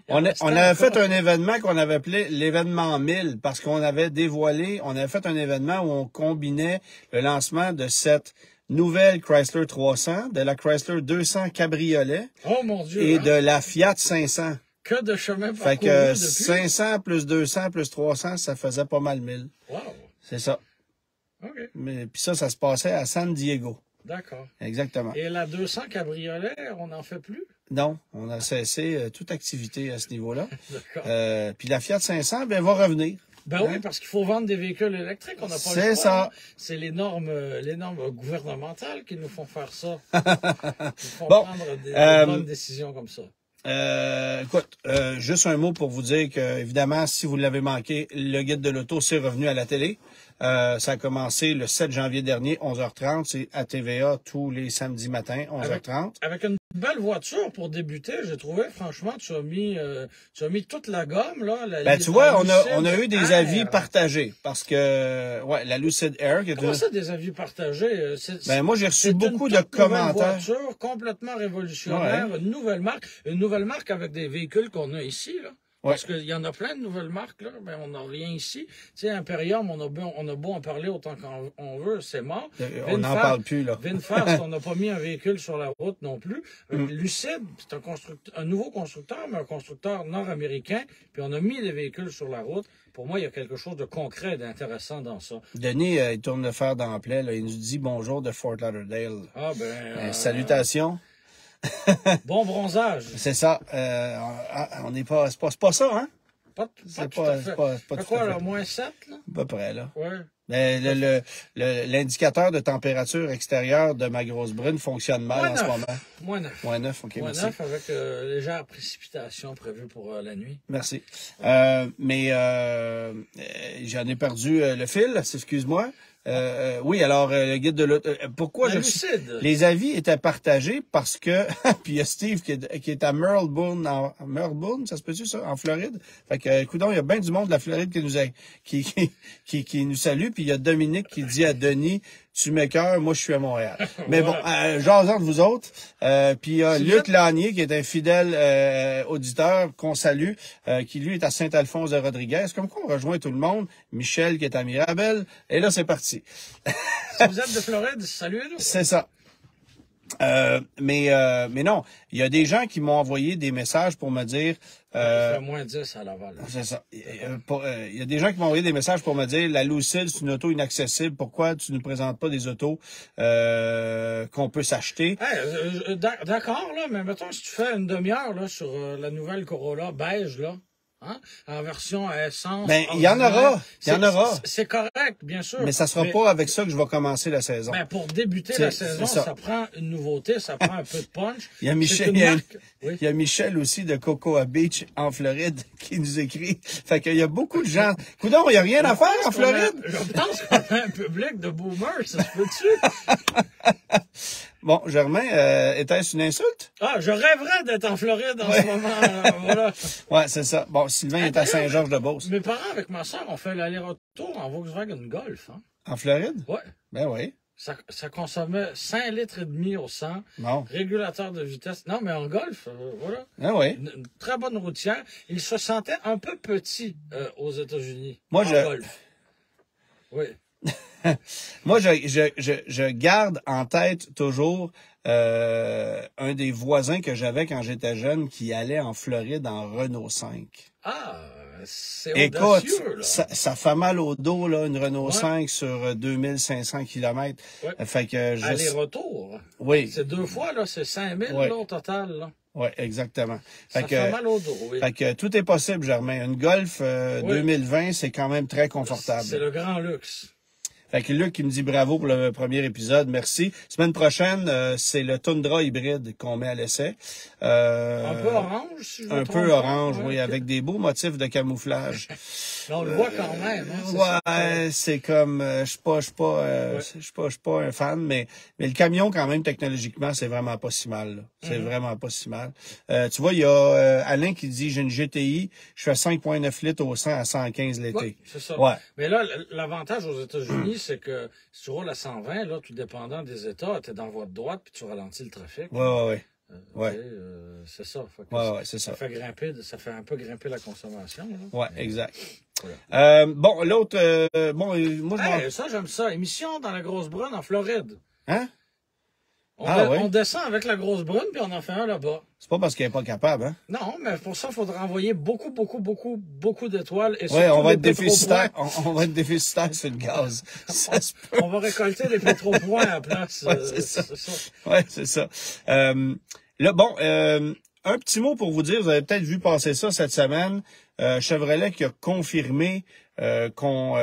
S1: On avait fait un événement qu'on avait appelé l'événement 1000 parce qu'on avait dévoilé, on avait fait un événement où on combinait le lancement de cette nouvelle Chrysler 300, de la Chrysler 200 Cabriolet
S2: Oh mon Dieu!
S1: et
S2: hein?
S1: de la Fiat 500.
S2: Que de chemin
S1: Fait
S2: parcouru
S1: que
S2: depuis.
S1: 500 plus 200 plus 300, ça faisait pas mal 1000.
S2: Wow!
S1: C'est ça.
S2: OK,
S1: Mais puis ça se passait à San Diego.
S2: d'accord.
S1: Exactement.
S2: Et la 200 cabriolet, on n'en fait plus?
S1: Non, on a cessé toute activité à ce niveau-là.
S2: D'accord.
S1: Puis la Fiat 500, ben, va revenir.
S2: Ben oui, parce qu'il faut vendre des véhicules électriques, on n'a pas le
S1: C'est
S2: choix.
S1: ça.
S2: Hein. C'est les normes gouvernementales qui nous font faire ça. Qui nous font
S1: Bon,
S2: prendre des bonnes décisions comme ça.
S1: Écoute, juste un mot pour vous dire que, évidemment, si vous l'avez manqué, le guide de l'auto, c'est revenu à la télé. Ça a commencé le 7 janvier dernier, 11h30. C'est à TVA tous les samedis matins, 11h30.
S2: Avec une belle voiture pour débuter, j'ai trouvé, franchement, tu as mis toute la gomme, là.
S1: Ben, tu vois, on a eu
S2: Lucid
S1: des
S2: Air.
S1: avis partagés parce que, ouais, la Lucid Air, qui est
S2: Comment ça, des avis partagés?
S1: Ben, moi, j'ai reçu
S2: c'est
S1: beaucoup
S2: une
S1: de
S2: toute nouvelle
S1: commentaires.
S2: voiture complètement révolutionnaire,
S1: Ouais.
S2: une nouvelle marque avec des véhicules qu'on a ici, là.
S1: Ouais.
S2: Parce qu'il y en a plein de nouvelles marques, là, ben on n'a rien ici. Tu sais, Imperium, on a beau en parler autant qu'on veut, c'est mort.
S1: On n'en parle plus, là.
S2: VinFast, on n'a pas mis un véhicule sur la route non plus. Lucid, c'est un nouveau constructeur, mais un constructeur nord-américain, puis on a mis des véhicules sur la route. Pour moi, il y a quelque chose de concret et d'intéressant dans ça.
S1: Denis, il tourne le fer dans le plaid, là. Il nous dit bonjour de Fort Lauderdale.
S2: Ah ben...
S1: Salutations.
S2: Bon bronzage.
S1: C'est ça. On n'est pas, c'est pas ça, hein?
S2: Pas
S1: C'est
S2: tout à fait.
S1: pas
S2: Fait
S1: tout
S2: quoi,
S1: à
S2: là,
S1: fait.
S2: moins 7, là?
S1: À peu près, là.
S2: Ouais.
S1: Mais l'indicateur de température extérieure de ma grosse brune fonctionne mal
S2: Moins
S1: en ce
S2: 9.
S1: moment.
S2: Moins 9.
S1: Moins 9, OK,
S2: Moins
S1: merci.
S2: 9 avec légère précipitation prévue pour la nuit.
S1: Merci. Mais j'en ai perdu le fil, excuse-moi. Oui, alors le guide de l'auto. Pourquoi
S2: La
S1: je
S2: Lucide.
S1: Les avis étaient partagés parce que puis il y a Steve qui est à Melbourne, ça se peut-tu ça, en Floride. Fait que coudonc, il y a bien du monde de la Floride qui nous salue. Puis il y a Dominique qui dit à Denis, tu m'écoeures, moi je suis à Montréal. Mais bon, jasons de vous autres. Puis il y a Luc Lanier qui est un fidèle auditeur qu'on salue, qui lui est à Saint-Alphonse de Rodriguez. Comme quoi on rejoint tout le monde. Michel qui est à Mirabel. Et là c'est parti.
S2: Si vous êtes de Floride, saluez-nous.
S1: C'est ça. Mais non, il y a des gens qui m'ont envoyé des messages pour me dire...
S2: Il fait moins 10 à Laval.
S1: C'est ça. Il y a des gens qui m'ont envoyé des messages pour me dire la Lucid, c'est une auto inaccessible. Pourquoi tu ne nous présentes pas des autos qu'on peut s'acheter?
S2: Hey, d'accord, là, mais mettons, si tu fais une demi-heure là, sur la nouvelle Corolla beige, là, hein, en version à essence.
S1: Ben, il y en aura. Il y en aura.
S2: C'est correct, bien sûr.
S1: Mais ça sera pas avec ça que je vais commencer la saison.
S2: Ben, pour débuter
S1: C'est-
S2: la saison,
S1: c'est ça.
S2: ça prend une nouveauté, ça prend un peu de punch.
S1: Il y a
S2: C'est
S1: Michel,
S2: une marque. Oui.
S1: il y a Michel aussi de Cocoa Beach en Floride qui nous écrit. Fait qu'il y a beaucoup de gens. Coudon, il y a rien à faire en Floride.
S2: Je pense qu'on a un public de boomers, ça se peut-tu?
S1: Bon, Germain, était-ce une insulte?
S2: Ah, je rêverais d'être en Floride en ce moment. Voilà.
S1: Ouais, c'est ça. Bon, Sylvain est à Saint-Georges-de-Beauce.
S2: Mes parents avec ma soeur ont fait l'aller-retour en Volkswagen Golf. Hein?
S1: En Floride?
S2: Ouais.
S1: Ben oui.
S2: Ça consommait 5 litres et demi au 100.
S1: Bon.
S2: Régulateur de vitesse. Non, mais en Golf, voilà.
S1: Ben oui.
S2: Une très bonne routière. Il se sentait un peu petit aux États-Unis.
S1: Moi,
S2: en
S1: je-
S2: Golf. Oui.
S1: Moi, je garde en tête toujours un des voisins que j'avais quand j'étais jeune qui allait en Floride en Renault 5.
S2: Ah, c'est
S1: Écoute,
S2: audacieux, là.
S1: ça fait mal au dos, là, une Renault
S2: Ouais.
S1: 5 sur 2500 km.
S2: Ouais.
S1: Fait que
S2: Aller-retour.
S1: Oui,
S2: C'est 2 fois, là. C'est 5000
S1: Ouais.
S2: là, au total, là.
S1: ouais, exactement.
S2: Ça fait mal au dos, oui.
S1: Fait que tout est possible, Germain. Une Golf 2020, c'est quand même très confortable.
S2: C'est le grand luxe.
S1: Fait que Luc qui me dit bravo pour le premier épisode, merci. Semaine prochaine, c'est le Tundra hybride qu'on met à l'essai.
S2: Un peu orange, si je me
S1: Un
S2: trompe
S1: peu
S2: pas.
S1: orange,
S2: Ouais.
S1: oui, avec des beaux motifs de camouflage.
S2: Mais on le voit quand même. Hein, c'est ça.
S1: Ouais, c'est comme, je suis pas un fan, mais le camion quand même technologiquement, c'est vraiment pas si mal. Là. C'est vraiment pas si mal. Tu vois, il y a Alain qui dit j'ai une GTI, je fais 5,9 litres au 100 à 115 l'été.
S2: Ouais, c'est ça.
S1: Ouais.
S2: Mais là, l'avantage aux États-Unis, c'est que si tu roules à 120, là, tout dépendant des États, tu es dans la voie de droite puis tu ralentis le trafic.
S1: Ouais. Ouais.
S2: Tu sais, c'est ça. Fait que
S1: Ouais, c'est ça.
S2: ça fait un peu grimper la consommation. Là.
S1: Ouais, exact.
S2: Voilà.
S1: Bon, l'autre, moi je m'en...
S2: Hey, ça, j'aime ça. Émission dans la Grosse Brune en Floride.
S1: Hein?
S2: On descend avec la grosse brune, puis on en fait un là-bas.
S1: C'est pas parce qu'elle n'est pas capable, hein?
S2: Non, mais pour ça, il faudra envoyer beaucoup d'étoiles.
S1: Oui, on va être déficitaire. On va être déficitaire sur le gaz.
S2: On va récolter les pétropoints à la place.
S1: Ouais, c'est ça. Ouais, c'est ça. Là, bon, un petit mot pour vous dire, vous avez peut-être vu passer ça cette semaine. Chevrolet qui a confirmé qu'on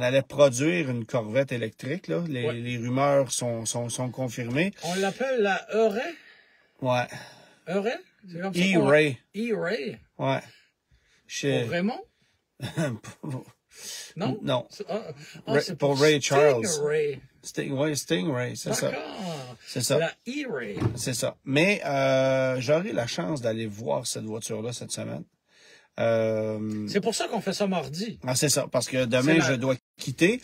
S1: allait produire une Corvette électrique. Là. Les rumeurs sont confirmées.
S2: On l'appelle la E-Ray?
S1: Ouais.
S2: E-Ray? C'est comme ça.
S1: E-Ray.
S2: E-Ray?
S1: Ouais.
S2: Pour Raymond? Non?
S1: Non.
S2: C'est
S1: pour Ray Charles.
S2: Stingray.
S1: Stingray, c'est ça. C'est ça.
S2: La E-Ray.
S1: C'est ça. Mais j'aurai la chance d'aller voir cette voiture-là cette semaine.
S2: C'est pour ça qu'on fait ça mardi.
S1: Ah, c'est ça, parce que demain, je dois quitter.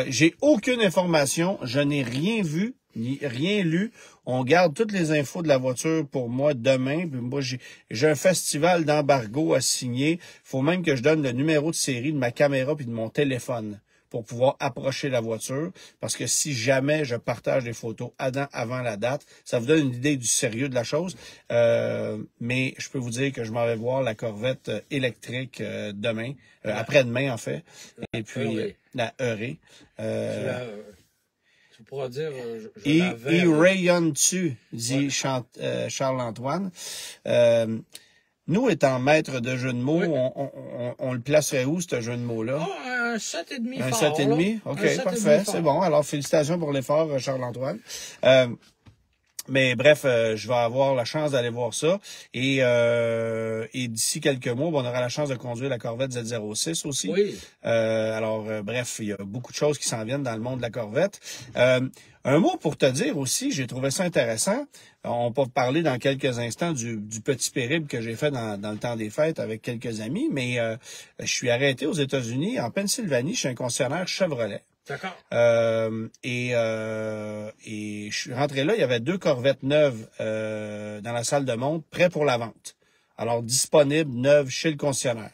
S1: J'ai aucune information, je n'ai rien vu, ni rien lu. On garde toutes les infos de la voiture pour moi demain. Puis moi, j'ai un festival d'embargo à signer. Il faut même que je donne le numéro de série de ma caméra puis de mon téléphone pour pouvoir approcher la voiture. Parce que si jamais je partage des photos avant la date, ça vous donne une idée du sérieux de la chose. Mais je peux vous dire que je m'en vais voir la Corvette électrique demain, après-demain en fait. Et puis la E-Ray.
S2: Tu pourras dire...
S1: Il rayonne-tu, dit Charles-Antoine. Nous, étant maître de jeu de mots, on le placerait où, ce jeu de mots-là?
S2: Un 7,5
S1: Un
S2: fort.
S1: 7,5? OK, parfait. C'est bon. Alors, félicitations pour l'effort, Charles-Antoine. Mais bref, je vais avoir la chance d'aller voir ça. Et d'ici quelques mois, on aura la chance de conduire la Corvette Z06 aussi.
S2: Oui.
S1: Bref, il y a beaucoup de choses qui s'en viennent dans le monde de la Corvette. Un mot pour te dire aussi, j'ai trouvé ça intéressant. On va parler dans quelques instants du petit périple que j'ai fait dans le temps des fêtes avec quelques amis, mais je suis arrêté aux États-Unis, en Pennsylvanie, chez un concessionnaire Chevrolet.
S2: D'accord.
S1: Et je suis rentré là, il y avait 2 Corvettes neuves dans la salle de montre, prêts pour la vente. Alors, disponibles, neuves chez le concessionnaire.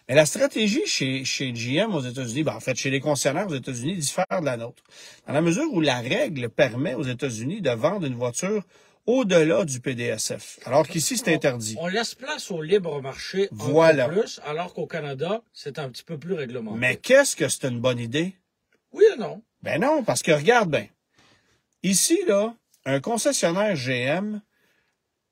S1: Mais la stratégie chez GM aux États-Unis, en fait, chez les concessionnaires aux États-Unis, diffère de la nôtre. Dans la mesure où la règle permet aux États-Unis de vendre une voiture au-delà du PDSF. Alors qu'ici, c'est interdit.
S2: On laisse place au libre marché
S1: voilà.
S2: Un peu plus, alors qu'au Canada, c'est un petit peu plus réglementé.
S1: Mais qu'est-ce que c'est une bonne idée?
S2: Oui ou non?
S1: Ben non, parce que regarde bien. Ici, là, un concessionnaire GM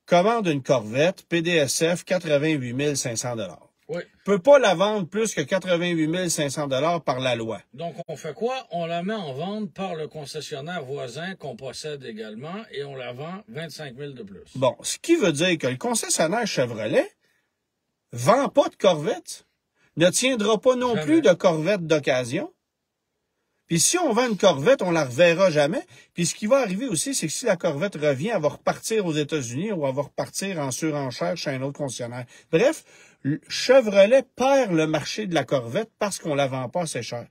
S1: commande une Corvette PDSF 88 500 $.
S2: Oui.
S1: Peut pas la vendre plus que 88 500 $ par la loi.
S2: Donc, on fait quoi? On la met en vente par le concessionnaire voisin qu'on possède également et on la vend 25 000 de plus.
S1: Bon, ce qui veut dire que le concessionnaire Chevrolet vend pas de Corvette, ne tiendra pas non plus de Corvette d'occasion. Puis si on vend une Corvette, on la reverra jamais. Puis ce qui va arriver aussi, c'est que si la Corvette revient, elle va repartir aux États-Unis ou elle va repartir en surenchère chez un autre concessionnaire. Bref, Chevrolet perd le marché de la Corvette parce qu'on la vend pas assez cher.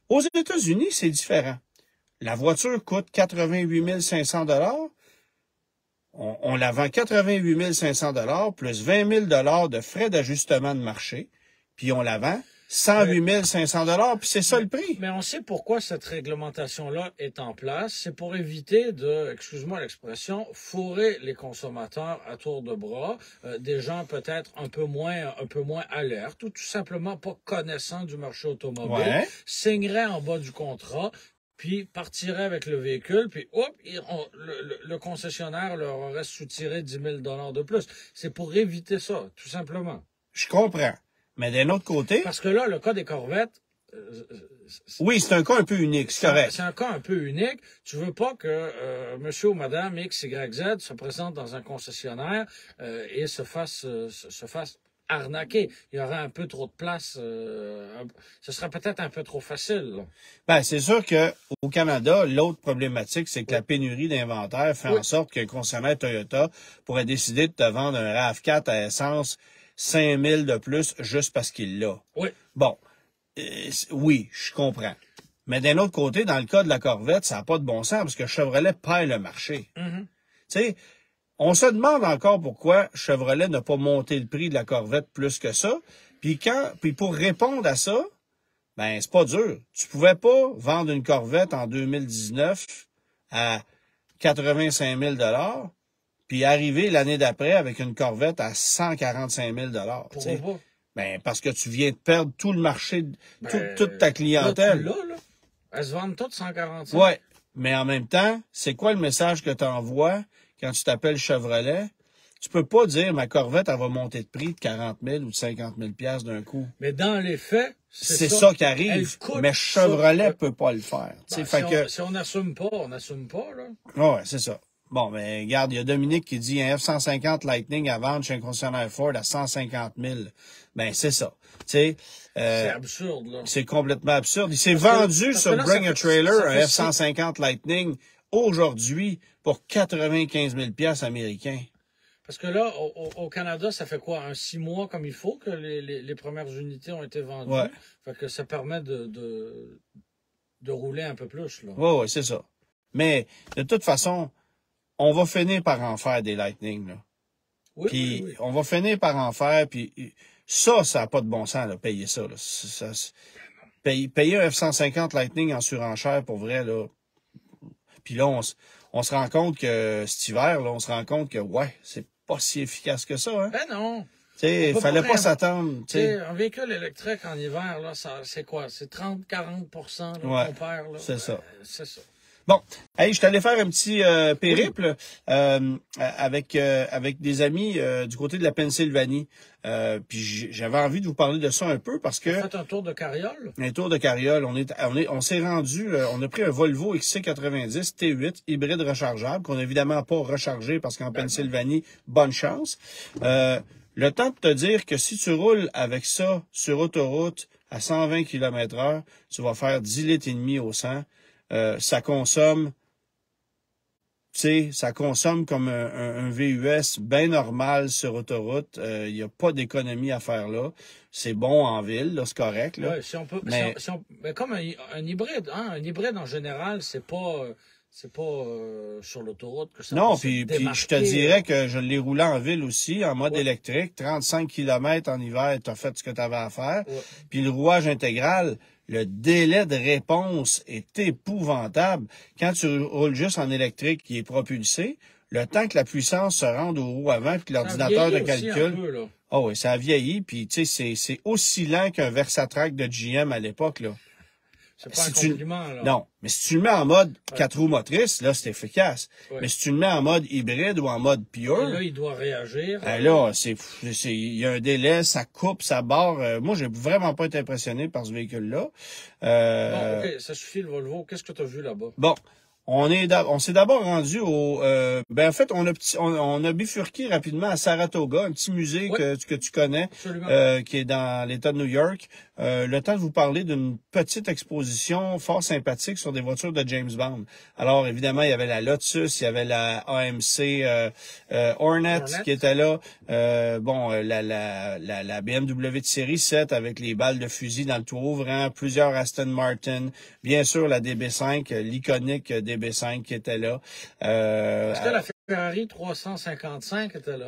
S1: Aux États-Unis, c'est différent. La voiture coûte 88 500 $. On la vend 88 500 $ plus 20 000 $ de frais d'ajustement de marché. Puis on la vend 108 500 $, puis c'est ça le prix.
S2: Mais on sait pourquoi cette réglementation-là est en place. C'est pour éviter de, excuse-moi l'expression, fourrer les consommateurs à tour de bras, des gens peut-être un peu moins alertes ou tout simplement pas connaissants du marché automobile, signeraient en bas du contrat, puis partiraient avec le véhicule, puis hop, le concessionnaire leur aurait soutiré 10 000 $ de plus. C'est pour éviter ça, tout simplement.
S1: Je comprends. Mais d'un autre côté...
S2: Parce que là, le cas des Corvettes...
S1: oui, c'est un cas un peu unique, c'est correct.
S2: C'est un cas un peu unique. Tu veux pas que monsieur ou madame X, Y, Z se présente dans un concessionnaire et se fasse arnaquer. Il y aurait un peu trop de place. Ce serait peut-être un peu trop facile. Là.
S1: Ben, c'est sûr que au Canada, l'autre problématique, c'est que la pénurie d'inventaire fait en sorte qu'un concessionnaire Toyota pourrait décider de te vendre un RAV4 à essence 5 000 de plus juste parce qu'il l'a.
S2: Oui.
S1: Bon, oui, je comprends. Mais d'un autre côté, dans le cas de la Corvette, ça n'a pas de bon sens parce que Chevrolet perd le marché. Tu sais, on se demande encore pourquoi Chevrolet n'a pas monté le prix de la Corvette plus que ça. Puis pour répondre à ça, ben c'est pas dur. Tu pouvais pas vendre une Corvette en 2019 à 85 000 puis arriver l'année d'après avec une Corvette à 145 000
S2: Pourquoi pas?
S1: Ben, parce que tu viens de perdre tout le marché, toute ta
S2: Là,
S1: clientèle.
S2: là. Elles se vendent toutes 145.
S1: Ouais. Mais en même temps, c'est quoi le message que tu envoies quand tu t'appelles Chevrolet? Tu peux pas dire ma Corvette, elle va monter de prix de 40 000 ou de 50 000 piastres d'un coup.
S2: Mais dans les faits,
S1: C'est ça qui arrive.
S2: Elle coûte
S1: Mais Chevrolet
S2: ça.
S1: peut pas le faire.
S2: Ben, si on n'assume pas, on n'assume pas, là.
S1: Ouais, c'est ça. Bon, ben, regarde, il y a Dominique qui dit un F-150 Lightning à vendre chez un concessionnaire Ford à 150 000. Ben, c'est ça. Tu sais,
S2: C'est absurde, là.
S1: c'est complètement absurde. Il s'est
S2: Parce que
S1: vendu
S2: là,
S1: sur Bring a Trailer,
S2: ça
S1: un
S2: fait
S1: F-150 Lightning, aujourd'hui, pour 95 000 piastres américains.
S2: Parce que là, au Canada, ça fait quoi? 6 mois comme il faut que les premières unités ont été vendues.
S1: Ouais.
S2: Fait que ça permet de rouler un peu plus, là.
S1: Ouais, c'est ça. Mais, de toute façon, on va finir par en faire des Lightning, là.
S2: Oui,
S1: Puis,
S2: oui.
S1: on va finir par en faire, puis ça n'a pas de bon sens, là, payer ça, là. Payer un F-150 Lightning en surenchère, pour vrai, là. Puis là, on se rend compte que cet hiver, là, on se rend compte que, ouais, c'est pas si efficace que ça, hein.
S2: Ben non.
S1: Tu sais, il fallait pas s'attendre, tu
S2: Tu sais,
S1: sais.
S2: un véhicule électrique en hiver, là, c'est quoi? C'est 30-40
S1: Ouais,
S2: qu'on perd, là.
S1: c'est ça.
S2: C'est ça.
S1: Bon, hey, je suis allé faire un petit périple avec des amis du côté de la Pennsylvanie. Puis j'avais envie de vous parler de ça un peu parce que
S2: Faites un tour de carriole?
S1: un tour de carriole, on s'est rendu, on a pris un Volvo XC90 T8 hybride rechargeable qu'on n'a évidemment pas rechargé parce qu'en Pennsylvanie, bonne chance. Le temps de te dire que si tu roules avec ça sur autoroute à 120 km/h, tu vas faire 10 litres et demi au 100. Ça consomme, tu sais, ça consomme comme un VUS bien normal sur autoroute. Il n'y a pas d'économie à faire là. C'est bon en ville, là, c'est correct. Là.
S2: Ouais, si on peut,
S1: mais,
S2: mais comme un hybride, hein, un hybride en général, c'est pas sur l'autoroute que ça
S1: non,
S2: va se
S1: puis
S2: démarquer.
S1: je te dirais que je l'ai roulé en ville aussi, en mode électrique. 35 km en hiver, tu as fait ce que tu avais à faire.
S2: Ouais.
S1: Puis le rouage intégral, le délai de réponse est épouvantable. Quand tu roules juste en électrique qui est propulsé, le temps que la puissance se rende aux roues avant puis que l'ordinateur de calcul... Oh oui, ça a vieilli, puis tu sais, c'est aussi lent qu'un Versatrack de GM à l'époque, là.
S2: C'est pas un compliment, là.
S1: Non, mais si tu le mets en mode 4 roues motrices, là, c'est efficace.
S2: Ouais.
S1: Mais si tu le mets en mode hybride ou en mode pure...
S2: Et là, il doit réagir.
S1: Là, il y a un délai, ça coupe, ça barre. Moi, j'ai vraiment pas été impressionné par ce véhicule-là.
S2: Bon, OK, ça suffit le Volvo. Qu'est-ce que tu as vu là-bas?
S1: Bon, on s'est d'abord rendu au... en fait, on a bifurqué rapidement à Saratoga, un petit musée que tu connais, qui est dans l'État de New York. Le temps de vous parler d'une petite exposition fort sympathique sur des voitures de James Bond. Alors, évidemment, il y avait la Lotus, il y avait la AMC Hornet qui était là. La BMW de série 7 avec les balles de fusil dans le toit ouvrant, plusieurs Aston Martin, bien sûr la DB5, l'iconique DB5 qui était là.
S2: Est-ce que la Ferrari 355 était là?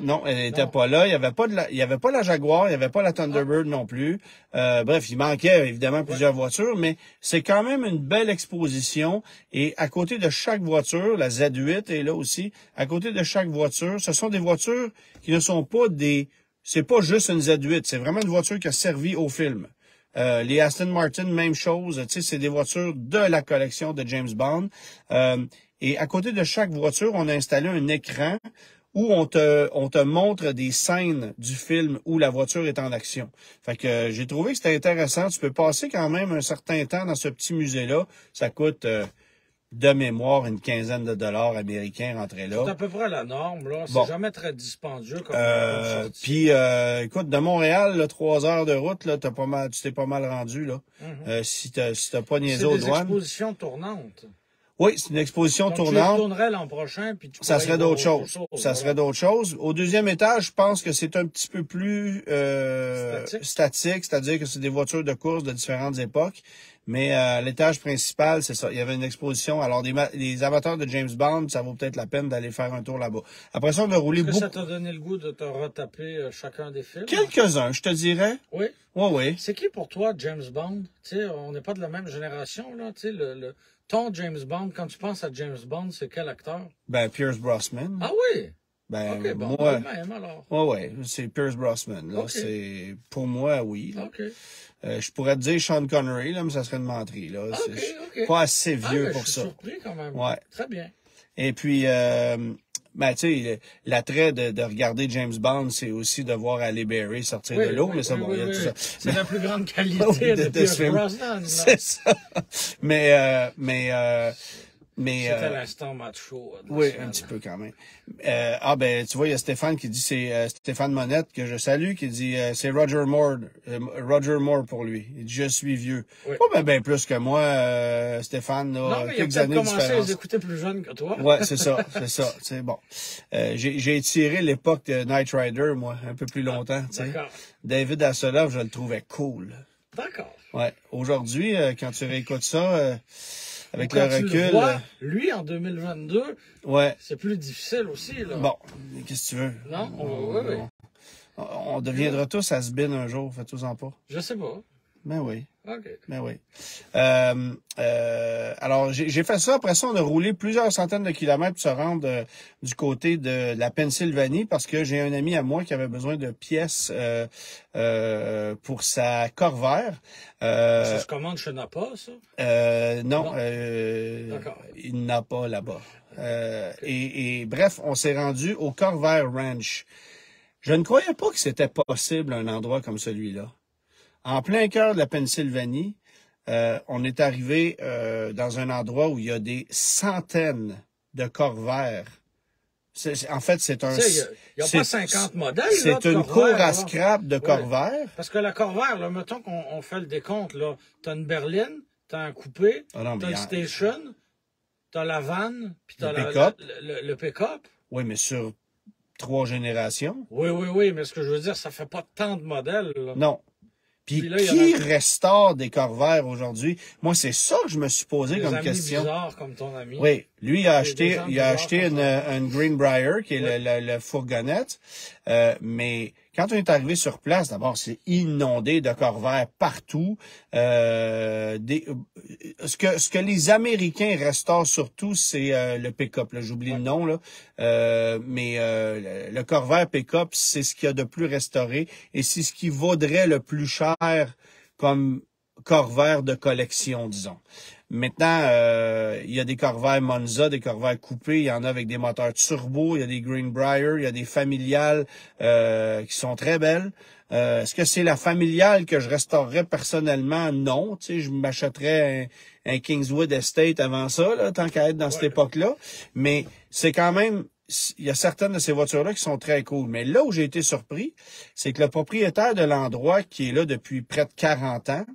S1: Non, elle n'était pas là. Il y avait pas la Jaguar, il y avait pas la Thunderbird non plus. Bref, il manquait évidemment plusieurs voitures, mais c'est quand même une belle exposition. Et à côté de chaque voiture, la Z8 est là aussi. À côté de chaque voiture, ce sont des voitures qui ne sont pas c'est pas juste une Z8, c'est vraiment une voiture qui a servi au film. Les Aston Martin, même chose. Tu sais, c'est des voitures de la collection de James Bond. Et à côté de chaque voiture, on a installé un écran où on te montre des scènes du film où la voiture est en action. Fait que j'ai trouvé que c'était intéressant. Tu peux passer quand même un certain temps dans ce petit musée-là. Ça coûte de mémoire une quinzaine de dollars américains rentrés là.
S2: C'est à peu près la norme, là. C'est jamais très dispendieux comme
S1: puis écoute, de Montréal, là, 3 heures de route, là, tu t'es pas mal rendu, là. Si t'as pas niaisé aux douanes.
S2: C'est des expositions tournantes.
S1: Oui, c'est une exposition
S2: donc,
S1: tournante.
S2: Tu retournerais l'an prochain, puis tu
S1: ça serait d'autres choses. Ça serait d'autres choses. Au deuxième étage, je pense que c'est un petit peu plus statique, c'est-à-dire que c'est des voitures de course de différentes époques. Mais à l'étage principal, c'est ça. Il y avait une exposition. Alors, les amateurs de James Bond, ça vaut peut-être la peine d'aller faire un tour là-bas. Après ça, on a roulé beaucoup.
S2: Est-ce que ça t'a donné le goût de te retaper chacun des films?
S1: Quelques-uns, je te dirais.
S2: Oui?
S1: Oui, oui.
S2: C'est qui pour toi, James Bond? Tu sais, on n'est pas de la même génération, là. Tu sais, ton James Bond, quand tu penses à James Bond, c'est quel acteur?
S1: Ben, Pierce Brosnan.
S2: Ah oui?
S1: Ben,
S2: OK, bon,
S1: moi,
S2: même alors.
S1: ouais, c'est Pierce Brosnan, là.
S2: OK.
S1: C'est, pour moi, oui, là.
S2: OK.
S1: Je pourrais te dire Sean Connery, là, mais ça serait une menterie, là.
S2: OK,
S1: C'est
S2: OK.
S1: pas assez
S2: Ah,
S1: vieux
S2: mais
S1: pour
S2: je suis
S1: ça.
S2: surpris quand même.
S1: Ouais.
S2: Très bien.
S1: Et puis, ben, tu sais, l'attrait de regarder James Bond, c'est aussi de voir Halle Berry sortir
S2: Oui,
S1: de l'eau,
S2: oui,
S1: mais ça,
S2: oui,
S1: bon, il y a
S2: oui,
S1: tout
S2: oui.
S1: ça.
S2: C'est la plus grande qualité
S1: Oui,
S2: de Pierce
S1: ce film.
S2: Brosnan. là.
S1: C'est ça. Mais,
S2: C'était l'instant macho. de la
S1: oui,
S2: semaine.
S1: un petit peu quand même. Ben, tu vois, il y a Stéphane qui dit, c'est Stéphane Monette, que je salue, qui dit, c'est Roger Moore pour lui. Il dit, je suis vieux.
S2: Oui.
S1: Pas ben plus que moi, Stéphane, là,
S2: Non, mais il a
S1: quelques
S2: peut-être
S1: années de
S2: commencé à
S1: différence.
S2: les écouter plus jeunes que toi.
S1: Ouais, c'est ça, c'est bon. J'ai étiré l'époque de Knight Rider, moi, un peu plus longtemps, tu sais.
S2: D'accord.
S1: David Hasselhoff, je le trouvais cool.
S2: D'accord.
S1: Ouais. Aujourd'hui, quand tu réécoutes ça, avec
S2: Quand
S1: le
S2: tu
S1: recul,
S2: le vois, lui, en 2022,
S1: ouais.
S2: c'est plus difficile aussi. Là.
S1: Bon, qu'est-ce que tu veux?
S2: Non? Oui, oui.
S1: On deviendra tous has-been un jour, faites-en pas.
S2: Je sais pas.
S1: Ben oui.
S2: OK.
S1: Ben oui. Alors, j'ai fait ça. Après ça, on a roulé plusieurs centaines de kilomètres pour se rendre du côté de la Pennsylvanie parce que j'ai un ami à moi qui avait besoin de pièces pour sa Corvair.
S2: Ça se commande chez Napa, ça?
S1: Non,
S2: Non. D'accord.
S1: il n'a pas là-bas. Et bref, on s'est rendu au Corvair Ranch. Je ne croyais pas que c'était possible un endroit comme celui-là. En plein cœur de la Pennsylvanie, on est arrivé dans un endroit où il y a des centaines de Corvairs. En fait, c'est un...
S2: Tu sais, il n'y a pas 50 modèles. là,
S1: C'est
S2: de
S1: une
S2: Corvair,
S1: cour à
S2: là.
S1: scrap de
S2: Ouais.
S1: Corvair.
S2: Parce que la Corvair, là, mettons qu'on fait le décompte, là, t'as une berline, t'as un coupé,
S1: Ah non, mais
S2: t'as une station, t'as la vanne, puis t'as
S1: Le pick-up.
S2: le pick-up.
S1: Oui, mais sur 3 générations.
S2: Oui, mais ce que je veux dire, ça fait pas tant de modèles. Là.
S1: Non. Puis
S2: Puis là, il y
S1: qui
S2: en a-
S1: restaure des Corvairs aujourd'hui? Moi, c'est ça que je me suis posé
S2: Des
S1: comme
S2: amis
S1: question.
S2: bizarres comme ton ami.
S1: Oui, lui, il a
S2: Des
S1: acheté,
S2: gens
S1: il a acheté
S2: bizarres comme
S1: une Greenbrier, qui est
S2: Oui.
S1: le fourgonnette. Mais quand on est arrivé sur place, d'abord, c'est inondé de Corvairs partout. Ce que les Américains restaurent surtout, c'est le pick-up. Là, j'oublie le nom là. Mais le Corvair pick-up, c'est ce qu'il y a de plus restauré et c'est ce qui vaudrait le plus cher comme Corvair de collection, disons. Maintenant, il y a des Corvairs Monza, des Corvairs coupés, il y en a avec des moteurs turbo, il y a des Greenbrier, il y a des familiales qui sont très belles. Est-ce que c'est la familiale que je restaurerais personnellement? Non. Tu sais, je m'achèterais un Kingswood Estate avant ça, là, tant qu'à être dans cette époque-là. Mais c'est quand même... Il y a certaines de ces voitures-là qui sont très cool. Mais là où j'ai été surpris, c'est que le propriétaire de l'endroit, qui est là depuis près de 40 ans,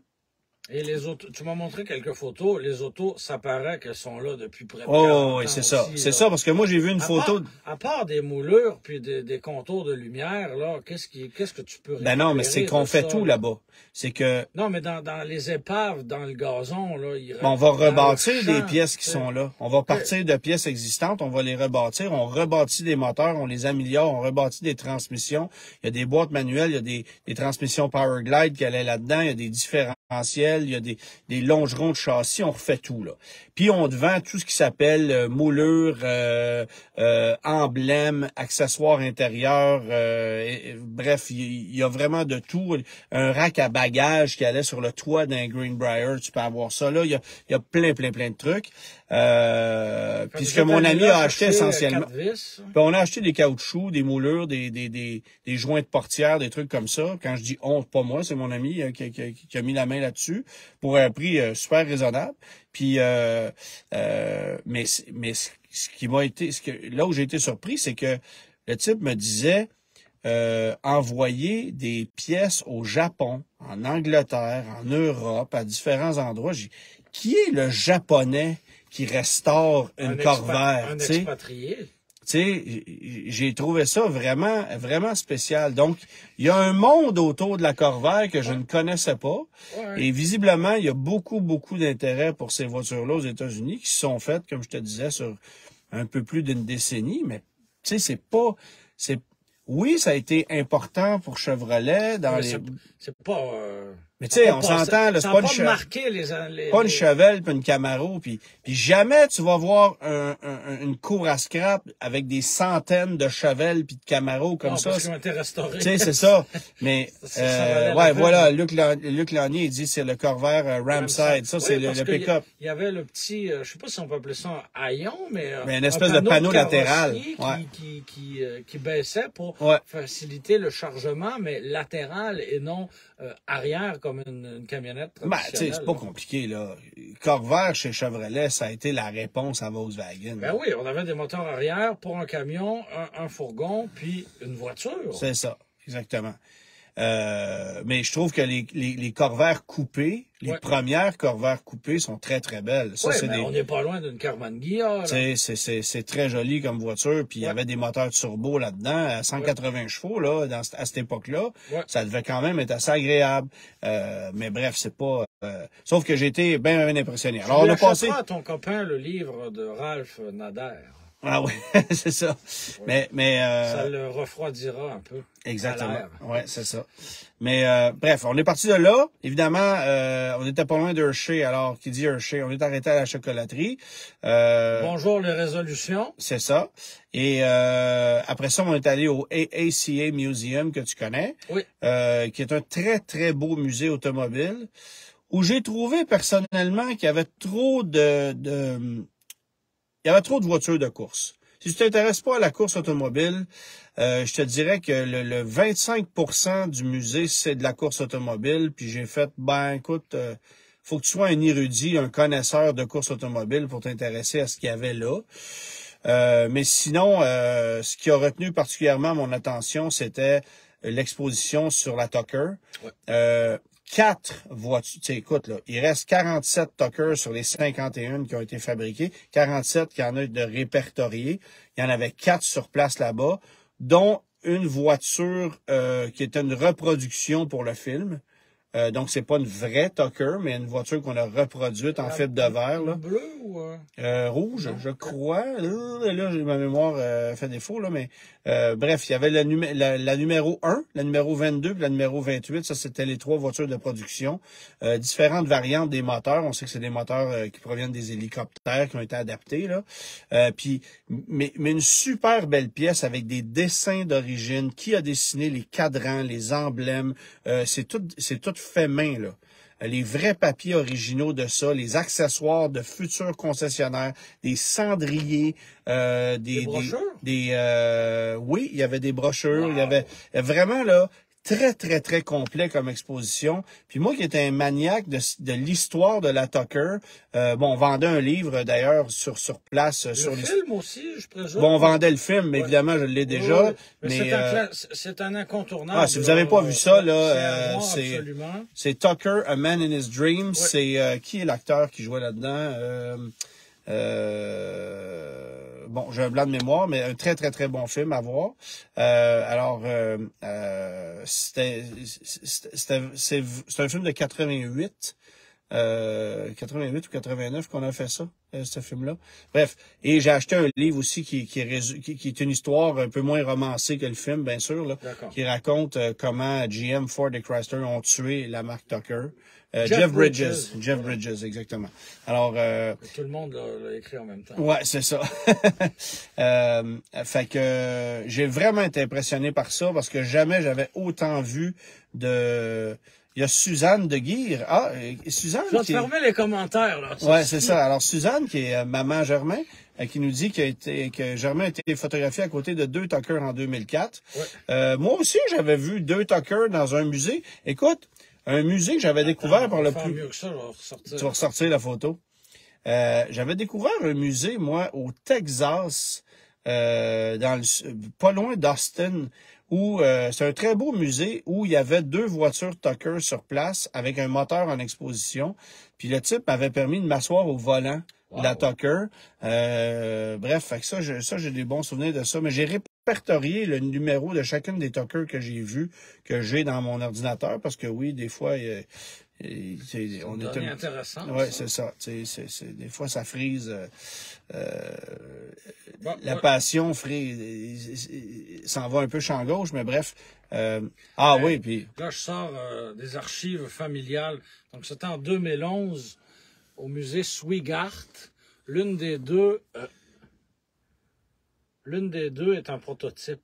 S2: Et les autos, tu m'as montré quelques photos. Les autos, ça paraît qu'elles sont là depuis près de 40
S1: oh, oui,
S2: ans
S1: c'est ça.
S2: aussi,
S1: C'est
S2: là.
S1: ça, parce que moi, j'ai vu une photo...
S2: À part des moulures puis des contours de lumière, là, qu'est-ce que tu peux
S1: Ben non, mais c'est
S2: récupérer
S1: qu'on
S2: de
S1: fait
S2: ça,
S1: tout
S2: là?
S1: là-bas. C'est que
S2: Non, mais dans les épaves, dans le gazon, là,
S1: on va
S2: dans le
S1: rebâtir des
S2: champ,
S1: pièces qui
S2: tu sais.
S1: sont là. On va partir de pièces existantes, on va les rebâtir, on rebâtit des moteurs, on les améliore, on rebâtit des transmissions. Il y a des boîtes manuelles, il y a des transmissions Powerglide qui allaient là-dedans, il y a des différentiels, il y a des longerons de châssis, on refait tout là. Puis on te vend tout ce qui s'appelle moulure, emblème, accessoires intérieurs, bref, il y a vraiment de tout. Un rack à bagages qui allait sur le toit d'un Greenbrier, tu peux avoir ça là. Il y a plein de trucs. Puis ce que mon ami a acheté essentiellement.
S2: 4 vis.
S1: Puis on a acheté des caoutchoucs, des moulures, des joints de portière, des trucs comme ça. Quand je dis on, c'est pas moi, c'est mon ami qui a mis la main là-dessus pour un prix super raisonnable. Puis mais ce qui m'a été, là où j'ai été surpris, c'est que le type me disait envoyer des pièces au Japon, en Angleterre, en Europe, à différents endroits. Qui est le Japonais qui restaure une Corvair?
S2: Un
S1: Tu sais?
S2: expatrié.
S1: Tu sais, j'ai trouvé ça vraiment, vraiment spécial. Donc, il y a un monde autour de la Corvair que je ne connaissais pas.
S2: Ouais.
S1: Et visiblement, il y a beaucoup d'intérêt pour ces voitures-là aux États-Unis qui se sont faites, comme je te disais, sur un peu plus d'une décennie. Mais, tu sais, oui, ça a été important pour Chevrolet dans
S2: Ouais,
S1: les...
S2: c'est pas...
S1: Mais tu sais, on
S2: pas
S1: s'entend, là, c'est
S2: ça
S1: pas
S2: n'a
S1: une
S2: pas marqué
S1: pas une Chevelle puis une Camaro, puis jamais tu vas voir une cour à scrap avec des centaines de Chevelles puis de Camaro comme
S2: non,
S1: ça.
S2: parce qu'ils ont été restaurés.
S1: Tu sais, c'est ça. Mais
S2: valait la
S1: ouais,
S2: peine.
S1: voilà, Luc Lanier, il dit c'est le Corvair Ramside. Ça,
S2: Oui,
S1: c'est
S2: parce
S1: le
S2: qu'il
S1: pick-up.
S2: Il y avait le petit, je sais pas si on peut appeler ça un haillon, mais
S1: une espèce de panneau latéral. Ouais.
S2: Qui baissait pour
S1: Ouais.
S2: faciliter le chargement, mais latéral et non arrière comme une camionnette
S1: Ben, tu sais,
S2: traditionnelle.
S1: c'est pas compliqué, là. Corvair chez Chevrolet, ça a été la réponse à Volkswagen.
S2: Ben oui, on avait des moteurs arrière pour un camion, un fourgon, puis une voiture.
S1: C'est ça, exactement. Mais je trouve que les Corvaires coupés, les
S2: Ouais.
S1: premières Corvaires coupées sont très, très belles. Ça,
S2: Oui,
S1: c'est
S2: mais
S1: des...
S2: on n'est pas loin d'une Carman Ghia. là.
S1: C'est très joli comme voiture, puis il y
S2: Ouais.
S1: avait des moteurs turbo là-dedans, à 180 chevaux, là, à cette époque-là.
S2: Ouais.
S1: Ça devait quand même être assez agréable. Mais bref, c'est pas... Sauf que j'ai été bien, bien impressionné. Alors, on a passé...
S2: à ton copain le livre de Ralph Nader.
S1: Ah oui, c'est ça.
S2: Ouais.
S1: Mais
S2: Ça le refroidira un peu.
S1: exactement.
S2: À l'air.
S1: Ouais, c'est ça. Mais bref, on est parti de là. Évidemment, on était pas loin d'Hershey. Alors, qui dit Hershey, on est arrêté à la chocolaterie.
S2: Bonjour les résolutions.
S1: C'est ça. Et après ça, on est allé au AACA Museum que tu connais,
S2: Oui.
S1: qui est un très, très beau musée automobile, où j'ai trouvé personnellement qu'il y avait trop il y avait trop de voitures de course. Si tu t'intéresses pas à la course automobile, je te dirais que le 25% du musée, c'est de la course automobile. Puis j'ai fait, écoute, faut que tu sois un érudit, un connaisseur de course automobile pour t'intéresser à ce qu'il y avait là. Mais sinon, ce qui a retenu particulièrement mon attention, c'était l'exposition sur la Tucker.
S2: Ouais.
S1: 4 voitures. Tu sais, écoute, là, il reste 47 Tucker sur les 51 qui ont été fabriqués. 47 qui en a de répertoriés. Il y en avait 4 sur place là-bas, dont une voiture qui était une reproduction pour le film. Donc, c'est pas une vraie Tucker, mais une voiture qu'on a reproduite en fibre de verre. Là.
S2: Bleu ou...
S1: Rouge,
S2: Non.
S1: je crois. Là, ma mémoire fait défaut, là, mais bref, il y avait la numéro 1, la numéro 22 et la numéro 28. Ça, c'était les 3 voitures de production. Différentes variantes des moteurs. On sait que c'est des moteurs qui proviennent des hélicoptères qui ont été adaptés, là. Mais une super belle pièce avec des dessins d'origine. Qui a dessiné les cadrans, les emblèmes? C'est tout fait main, là. Les vrais papiers originaux de ça, les accessoires de futurs concessionnaires, des cendriers,
S2: Des brochures?
S1: oui, il y avait des brochures,
S2: Wow.
S1: il y avait vraiment là très, très, très complet comme exposition. Puis moi qui étais un maniaque de l'histoire de la Tucker, on vendait un livre d'ailleurs sur place.
S2: Le
S1: sur
S2: film aussi, je présume.
S1: Bon, on vendait le film, mais
S2: Ouais.
S1: évidemment, je l'ai déjà.
S2: Oui,
S1: mais
S2: c'est un incontournable.
S1: si vous avez pas vu ça, là,
S2: c'est absolument.
S1: c'est Tucker, A Man in His Dreams.
S2: Ouais.
S1: C'est qui est l'acteur qui jouait là-dedans? J'ai un blanc de mémoire, mais un très, très, très bon film à voir. C'est un film de 88. 88 ou 89 qu'on a fait ça, ce film-là. Bref, et j'ai acheté un livre aussi qui est une histoire un peu moins romancée que le film, bien sûr, là, qui raconte comment GM, Ford et Chrysler ont tué la marque Tucker. Jeff Bridges. Jeff Bridges, exactement. Alors,
S2: tout le monde l'a écrit en même temps.
S1: Ouais, c'est ça. Fait que j'ai vraiment été impressionné par ça parce que jamais j'avais autant vu de... Il y a Suzanne de Guire. Ah, Suzanne
S2: Je vais te fermer les commentaires, là.
S1: Ouais, c'est ça. Alors, Suzanne, qui est maman Germain, qui nous dit que Germain a été photographié à côté de 2 Tucker en 2004.
S2: Ouais.
S1: Moi aussi, j'avais vu 2 Tucker dans un musée. Écoute, un musée que j'avais découvert par le plus...
S2: mieux que ça, je vais ressortir.
S1: Tu vas ressortir la photo. J'avais découvert un musée, moi, au Texas, pas loin d'Austin, où c'est un très beau musée où il y avait 2 voitures Tucker sur place avec un moteur en exposition. Puis le type m'avait permis de m'asseoir au volant de la Tucker. Bref, fait que ça, j'ai des bons souvenirs de ça. Mais j'ai répertorié le numéro de chacune des Tucker que j'ai vues, que j'ai dans mon ordinateur, parce que oui, des fois,
S2: on est intéressant.
S1: Ouais, c'est ça. Des fois, ça frise. La
S2: Bon,
S1: passion s'en va un peu champ gauche, mais bref. Oui, puis.
S2: Là, je sors des archives familiales. Donc, c'était en 2011 au musée Swigart. L'une des deux est un prototype.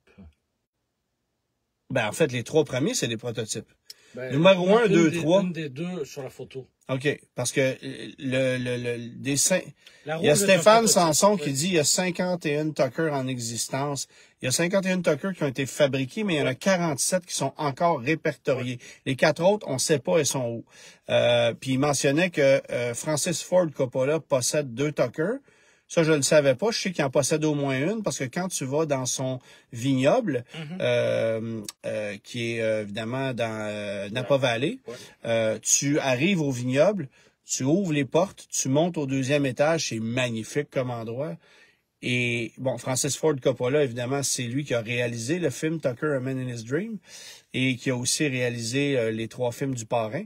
S1: Ben, en fait, les 3 premiers, c'est des prototypes.
S2: Ben,
S1: Numéro 1, 2, 3.
S2: Une des deux sur la photo.
S1: OK. Parce que le dessin.
S2: La
S1: Il y a
S2: rose est un
S1: Stéphane
S2: prototype,
S1: Sanson
S2: oui.
S1: qui dit il y a 51 Tucker en existence. Il y a 51 Tucker qui ont été fabriqués, mais il y en a 47 qui sont encore répertoriés. Les 4 autres, on ne sait pas elles sont où. Puis il mentionnait que Francis Ford Coppola possède 2 Tucker. Ça, je ne le savais pas. Je sais qu'il en possède au moins une parce que quand tu vas dans son vignoble, qui est évidemment dans Napa Valley, tu arrives au vignoble, tu ouvres les portes, tu montes au 2e étage. C'est magnifique comme endroit. Et bon, Francis Ford Coppola, évidemment, c'est lui qui a réalisé le film Tucker, A Man in His Dream et qui a aussi réalisé les 3 films du Parrain.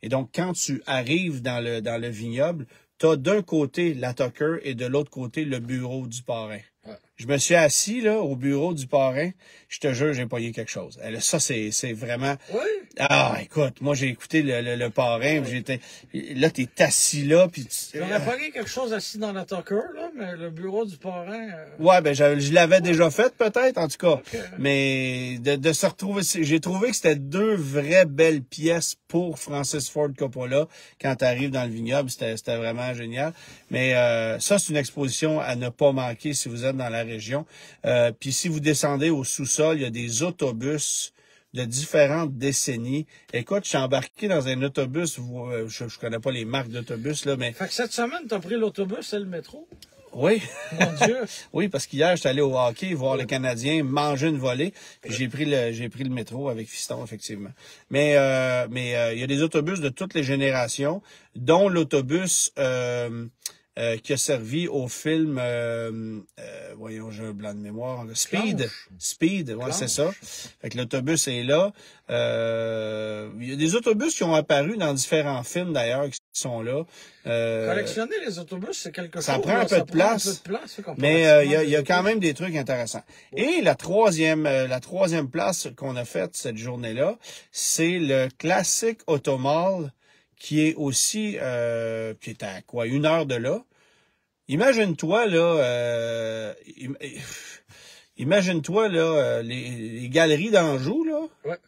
S1: Et donc, quand tu arrives dans le vignoble, t'as d'un côté la Tucker et de l'autre côté le bureau du parrain.
S2: Ouais.
S1: Je me suis assis là au bureau du parrain. Je te jure, j'ai pogné quelque chose. Ça, c'est vraiment...
S2: Oui.
S1: Ah, écoute, moi, j'ai écouté le parrain. Puis j'étais... Là, t'es assis là, puis...
S2: J'aurais pogné quelque chose assis dans la Tucker, là, mais le bureau du parrain...
S1: Ouais, ben je l'avais déjà fait, peut-être, en tout cas.
S2: Okay.
S1: Mais de se retrouver... J'ai trouvé que c'était 2 vraies belles pièces pour Francis Ford Coppola quand t'arrives dans le vignoble. C'était vraiment génial. Mais ça, c'est une exposition à ne pas manquer si vous êtes dans la région. Puis si vous descendez au sous-sol, il y a des autobus de différentes décennies. Écoute, je suis embarqué dans un autobus, je connais pas les marques d'autobus, là, mais...
S2: Fait que cette semaine, t'as pris l'autobus et le métro?
S1: Oui.
S2: Mon Dieu.
S1: Oui, parce qu'hier, j'étais allé au hockey voir le Canadien manger une volée, puis j'ai pris le métro avec Fiston, effectivement. Mais il y a des autobus de toutes les générations, dont l'autobus qui a servi au film, voyons, j'ai un blanc de mémoire, Speed, ouais, c'est ça. Fait que l'autobus est là. Il y a des autobus qui ont apparu dans différents films, d'ailleurs, qui sont là.
S2: Collectionner les autobus, c'est quelque chose.
S1: Ça prend un peu de place, mais il y a quand même des trucs intéressants. Oui. Et la troisième place qu'on a faite cette journée-là, c'est le Classic Automall, qui est aussi, qui est à quoi, 1 heure de là. Imagine-toi, là, les galeries d'Anjou, là,
S2: ouais.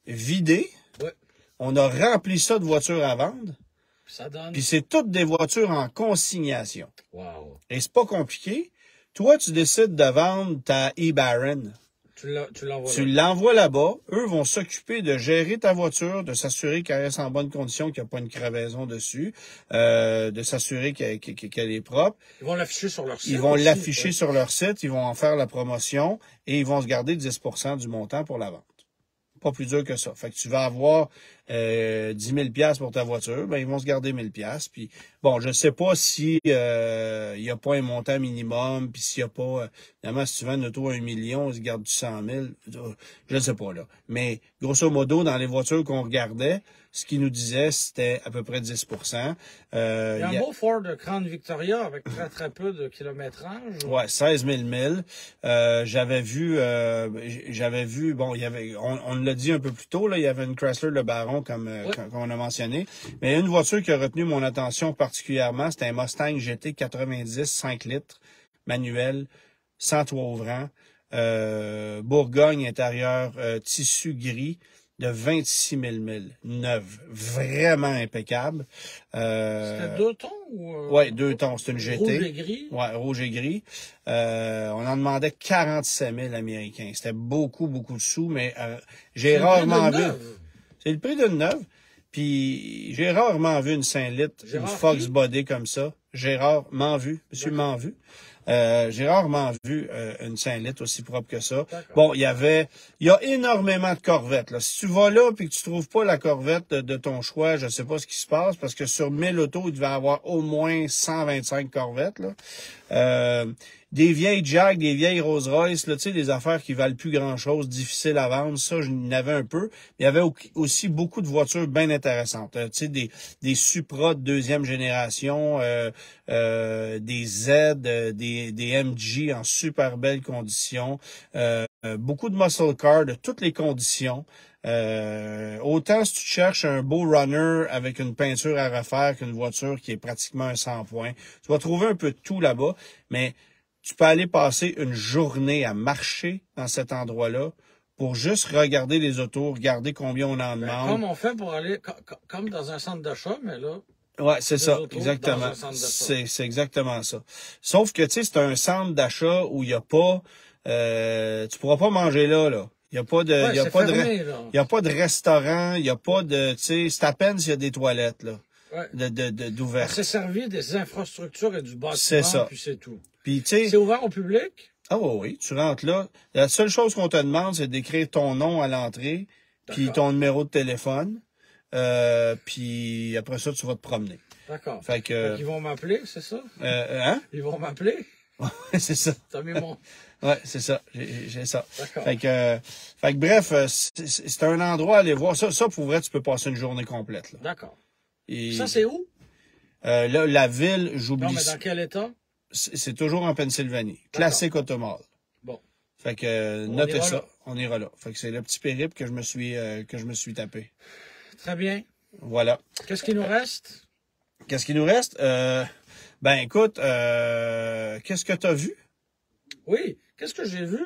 S1: vidées.
S2: Ouais.
S1: On a rempli ça de voitures à vendre.
S2: Ça donne...
S1: Puis c'est toutes des voitures en consignation.
S2: Wow.
S1: Et c'est pas compliqué. Toi, tu décides de vendre ta e-Baron. Tu l'envoies là-bas. Eux vont s'occuper de gérer ta voiture, de s'assurer qu'elle reste en bonne condition, qu'il n'y a pas une crevaison dessus, de s'assurer qu'elle est propre.
S2: Ils vont l'afficher sur leur site.
S1: Ils vont l'afficher sur leur site, ils vont en faire la promotion et ils vont se garder 10% du montant pour la vente. Pas plus dur que ça. Fait que tu vas avoir 10 000 $ pour ta voiture, ben ils vont se garder 1 000 $. Puis bon, je sais pas si y a pas un montant minimum, puis s'il y a pas, évidemment, si tu vends une auto à 1 million, ils se gardent du 100 000. Je ne sais pas là. Mais grosso modo, dans les voitures qu'on regardait, ce qu'ils nous disaient, c'était à peu près 10%.
S2: Il y a un beau Ford Crown Victoria avec très très peu de kilométrage.
S1: Ouais, 16 000 milles. J'avais vu, bon, il y avait, on l'a dit un peu plus tôt, là, il y avait une Chrysler Le Baron comme on a mentionné. Mais une voiture qui a retenu mon attention particulièrement, c'était un Mustang GT 90 5 litres, manuel, sans toit ouvrant, Bourgogne intérieur, tissu gris, de 26 000 milles, neuve, vraiment impeccable.
S2: C'était 2 tons ou...
S1: Ouais, 2 tons, c'est une GT.
S2: Rouge et gris?
S1: Ouais, rouge et gris. On en demandait 47 000 américains. C'était beaucoup, beaucoup de sous, mais j'ai rarement vu... C'est le prix d'une neuve. Puis j'ai rarement vu une 5 litres, une Fox Body comme ça. J'ai rarement vu, monsieur m'en vu. J'ai rarement vu une 5 litres aussi propre que ça.
S2: D'accord.
S1: Bon, il y a énormément de Corvettes, là. Si tu vas là puis que tu trouves pas la Corvette de ton choix, je sais pas ce qui se passe, parce que sur 1000 autos, il devait y avoir au moins 125 Corvettes, là. Des vieilles Jag, des vieilles Rolls-Royce, là, tu sais, des affaires qui valent plus grand-chose, difficiles à vendre, ça, je n'avais un peu. Il y avait aussi beaucoup de voitures bien intéressantes. Tu sais, des Supra de deuxième génération, des Z, des MG en super belles conditions, beaucoup de muscle car de toutes les conditions. Autant si tu cherches un beau runner avec une peinture à refaire qu'une voiture qui est pratiquement un 100 points, tu vas trouver un peu de tout là-bas, mais tu peux aller passer une journée à marcher dans cet endroit-là pour juste regarder les autos, regarder combien on en demande.
S2: Comme on fait pour aller, comme dans un centre d'achat, mais là...
S1: Ouais, c'est ça, exactement. C'est exactement ça. Sauf que, tu sais, c'est un centre d'achat où il y a pas... tu pourras pas manger là. Il y a pas de...
S2: Ouais,
S1: il y a pas de restaurant, il y a pas de... Tu sais, c'est à peine s'il y a des toilettes, là.
S2: Ouais.
S1: D'ouvert.
S2: C'est servi des infrastructures et du bâtiment, puis c'est tout.
S1: Puis, tu sais...
S2: C'est ouvert au public?
S1: Ah oui, tu rentres là. La seule chose qu'on te demande, c'est d'écrire ton nom à l'entrée, puis ton numéro de téléphone, puis après ça, tu vas te promener.
S2: D'accord.
S1: Fait que...
S2: Ils vont m'appeler, c'est ça?
S1: Hein?
S2: Ils vont m'appeler?
S1: Ouais, c'est ça.
S2: T'as mis mon...
S1: Ouais, c'est ça. J'ai ça.
S2: D'accord.
S1: Fait que bref, c'est un endroit à aller voir. Ça, pour vrai, tu peux passer une journée complète, là.
S2: D'accord.
S1: Et...
S2: Ça, c'est où?
S1: Là, la ville, j'oublie...
S2: Non, mais dans quel état?
S1: C'est toujours en Pennsylvanie. Classique automall.
S2: Bon.
S1: Fait que notez ça. On ira là. Fait que c'est le petit périple que je me suis tapé.
S2: Très bien.
S1: Voilà.
S2: Qu'est-ce qu'il nous reste?
S1: Qu'est-ce qu'il nous reste? Ben écoute, qu'est-ce que tu as vu?
S2: Oui, qu'est-ce que j'ai vu?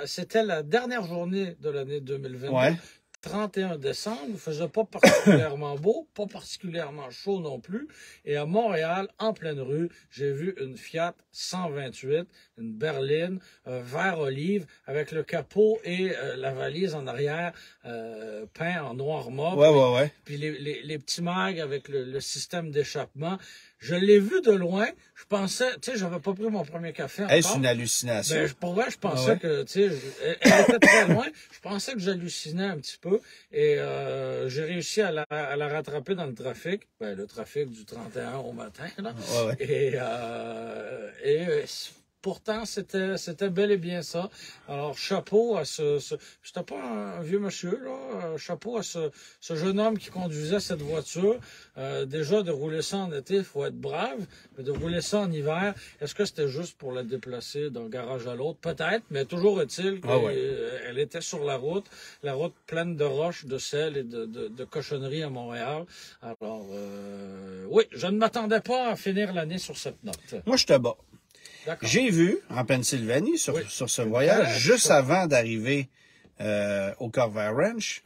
S2: C'était la dernière journée de l'année 2022.
S1: Ouais.
S2: 31 décembre, il faisait pas particulièrement beau, pas particulièrement chaud non plus. Et à Montréal, en pleine rue, j'ai vu une Fiat 128, une berline, vert olive, avec le capot et la valise en arrière peint en noir mauve.
S1: Ouais.
S2: Puis les petits mags avec le système d'échappement. Je l'ai vu de loin. Je pensais, tu sais, j'avais pas pris mon premier café encore.
S1: Est-ce une hallucination?
S2: Ben, pour vrai, je pensais que, tu sais, elle était très loin. Je pensais que j'hallucinais un petit peu. Et j'ai réussi à la rattraper dans le trafic. Ben, le trafic du 31 au matin, là.
S1: Ouais.
S2: Et pourtant, c'était bel et bien ça. Alors, chapeau à j'étais pas un vieux monsieur, là. Chapeau à ce jeune homme qui conduisait cette voiture. Déjà, de rouler ça en été, il faut être brave. Mais de rouler ça en hiver, est-ce que c'était juste pour la déplacer d'un garage à l'autre? Peut-être, mais toujours est-il qu'elle était sur la route pleine de roches, de sel et de cochonneries à Montréal. Alors, oui, je ne m'attendais pas à finir l'année sur cette note.
S1: Moi, je te bats. J'ai vu, en Pennsylvanie, sur ce voyage, juste avant d'arriver au Corvair Ranch,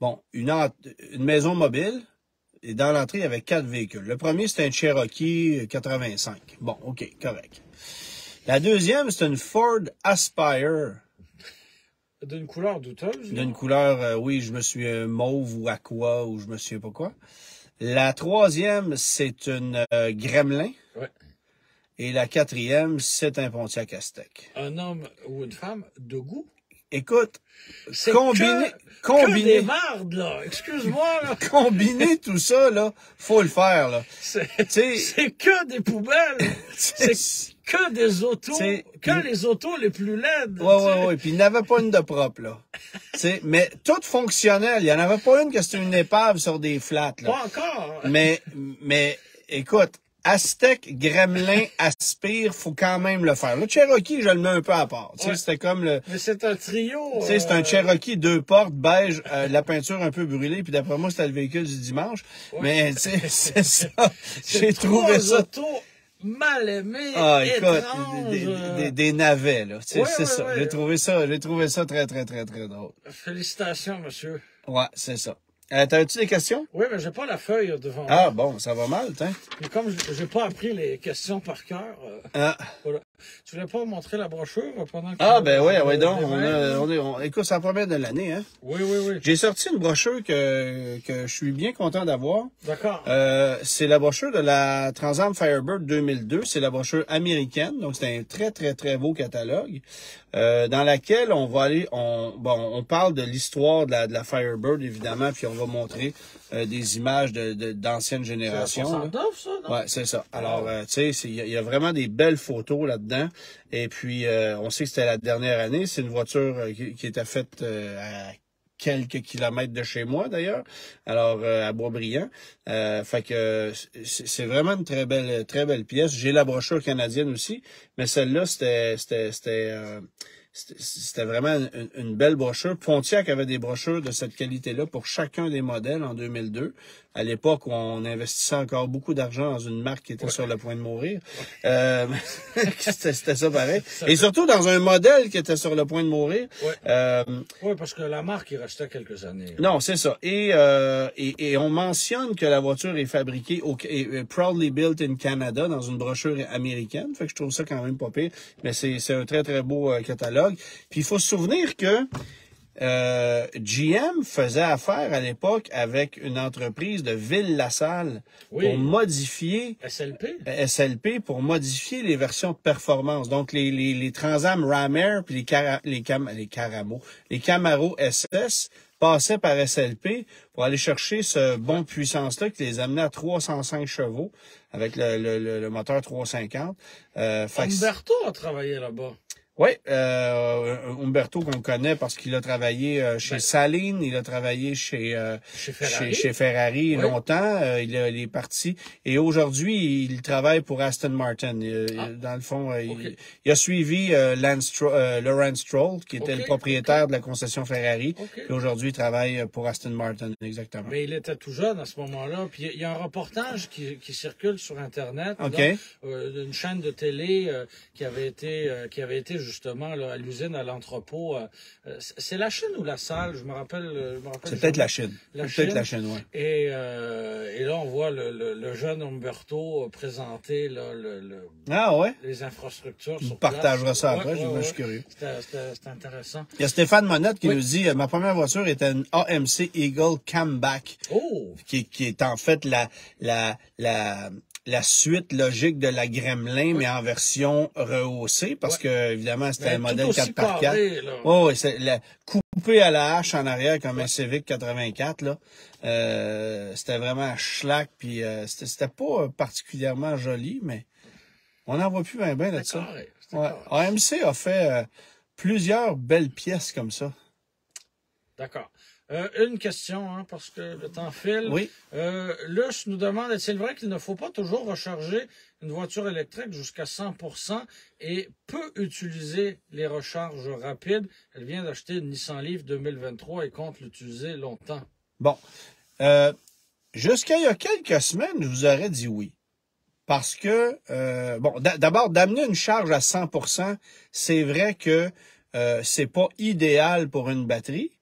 S1: bon, une maison mobile, et dans l'entrée, il y avait 4 véhicules. Le premier, c'était un Cherokee 85. Bon, OK, correct. La deuxième, c'est une Ford Aspire.
S2: D'une couleur douteuse?
S1: D'une couleur, oui, je me suis mauve ou aqua, ou je me souviens pas quoi. La troisième, c'est une Gremlin.
S2: Ouais.
S1: Et la quatrième, c'est un Pontiac Aztek.
S2: Un homme ou une femme de goût?
S1: Écoute,
S2: combiner des mardes, là. Excuse-moi, là.
S1: Combiner tout ça, là, faut le faire, là.
S2: C'est que des poubelles. C'est que des autos. Que les autos les plus laides.
S1: Ouais. Puis il n'y en avait pas une de propre, là. Mais tout fonctionnel. Il n'y en avait pas une que c'était une épave sur des flats, là.
S2: Pas encore.
S1: Mais, écoute, Aztek, Gremlin, Aspire, faut quand même le faire. Le Cherokee, je le mets un peu à part. C'était comme le...
S2: Mais c'est un trio.
S1: C'est un Cherokee 2 portes, beige, la peinture un peu brûlée, puis d'après moi, c'était le véhicule du dimanche. Ouais. Mais, c'est ça. J'ai trouvé ça...
S2: autos mal aimés, étranges.
S1: Des navets, là. C'est ça. Ouais. J'ai trouvé ça très, très, très, très drôle.
S2: Félicitations, monsieur.
S1: Ouais, c'est ça. T'as-tu des questions?
S2: Oui, mais j'ai pas la feuille devant moi.
S1: Ah bon, ça va mal, t'in.
S2: Mais comme j'ai pas appris les questions par cœur, voilà. Tu voulais pas montrer la brochure pendant que...
S1: Ah, ben oui, ouais, donc, écoute, c'est la première de l'année, hein.
S2: Oui, oui, oui.
S1: J'ai sorti une brochure que je suis bien content d'avoir.
S2: D'accord.
S1: C'est la brochure de la Trans Am Firebird 2002. C'est la brochure américaine. Donc, c'est un très, très, très beau catalogue, dans laquelle on va aller, on parle de l'histoire de la Firebird, évidemment, puis on va montrer des images d'anciennes générations.
S2: C'est la 69, ça, non?
S1: Ouais, c'est ça. Alors, tu sais, il y a vraiment des belles photos là-dedans. Et puis, on sait que c'était la dernière année. C'est une voiture qui était faite à quelques kilomètres de chez moi, d'ailleurs. Alors, à Boisbriand. Fait que c'est vraiment une très belle pièce. J'ai la brochure canadienne aussi, mais celle-là, c'était vraiment une belle brochure. Pontiac avait des brochures de cette qualité-là pour chacun des modèles en 2002, à l'époque où on investissait encore beaucoup d'argent dans une marque qui était sur le point de mourir. C'était ça pareil. Et surtout dans un modèle qui était sur le point de mourir.
S2: Oui, parce que la marque, il restait quelques années.
S1: Non, c'est ça. Et on mentionne que la voiture est fabriquée proudly built in Canada dans une brochure américaine. Fait que je trouve ça quand même pas pire. Mais c'est un très, très beau catalogue. Puis il faut se souvenir que GM faisait affaire à l'époque avec une entreprise de Ville-la-Salle pour modifier SLP pour modifier les versions de performance. Donc les Trans Am Ram Air puis les Camaro SS passaient par SLP pour aller chercher ce bon puissance-là qui les amenait à 305 chevaux avec le moteur 350.
S2: Umberto a travaillé là-bas.
S1: Oui, Umberto qu'on connaît parce qu'il a travaillé chez Saleen, il a travaillé chez Ferrari longtemps, il est parti et aujourd'hui il travaille pour Aston Martin. Dans le fond, il a suivi Lawrence Stroll qui était le propriétaire de la concession Ferrari et aujourd'hui il travaille pour Aston Martin, exactement.
S2: Mais il était tout jeune à ce moment-là, puis il y a un reportage qui circule sur Internet, d'une chaîne de télé qui avait été justement là, à l'usine, à l'entrepôt. C'est la Chine ou la Salle? Je me rappelle
S1: c'est peut-être la Chine. Peut-être la Chine, oui.
S2: Et là, on voit le jeune Umberto présenter là, les infrastructures sur place.
S1: On partagera ça après, je suis curieux.
S2: C'était intéressant.
S1: Il y a Stéphane Monette qui nous dit « Ma première voiture était une AMC Eagle Camback. Qui est en fait la suite logique de la Gremlin, mais en version rehaussée, parce que, évidemment, c'était un modèle 4x4. Oui, c'est coupé à la hache en arrière comme un Civic 84, là. C'était vraiment schlack, puis c'était pas particulièrement joli, mais on n'en voit plus bien de ça. AMC a fait plusieurs belles pièces comme ça.
S2: D'accord. Une question, parce que le temps file.
S1: Oui.
S2: Luce nous demande, est-il vrai qu'il ne faut pas toujours recharger une voiture électrique jusqu'à 100% et peut utiliser les recharges rapides? Elle vient d'acheter une Nissan Leaf 2023 et compte l'utiliser longtemps.
S1: Bon. Jusqu'à il y a quelques semaines, je vous aurais dit oui. Parce que, d'abord, d'amener une charge à 100%, c'est vrai que c'est pas idéal pour une batterie.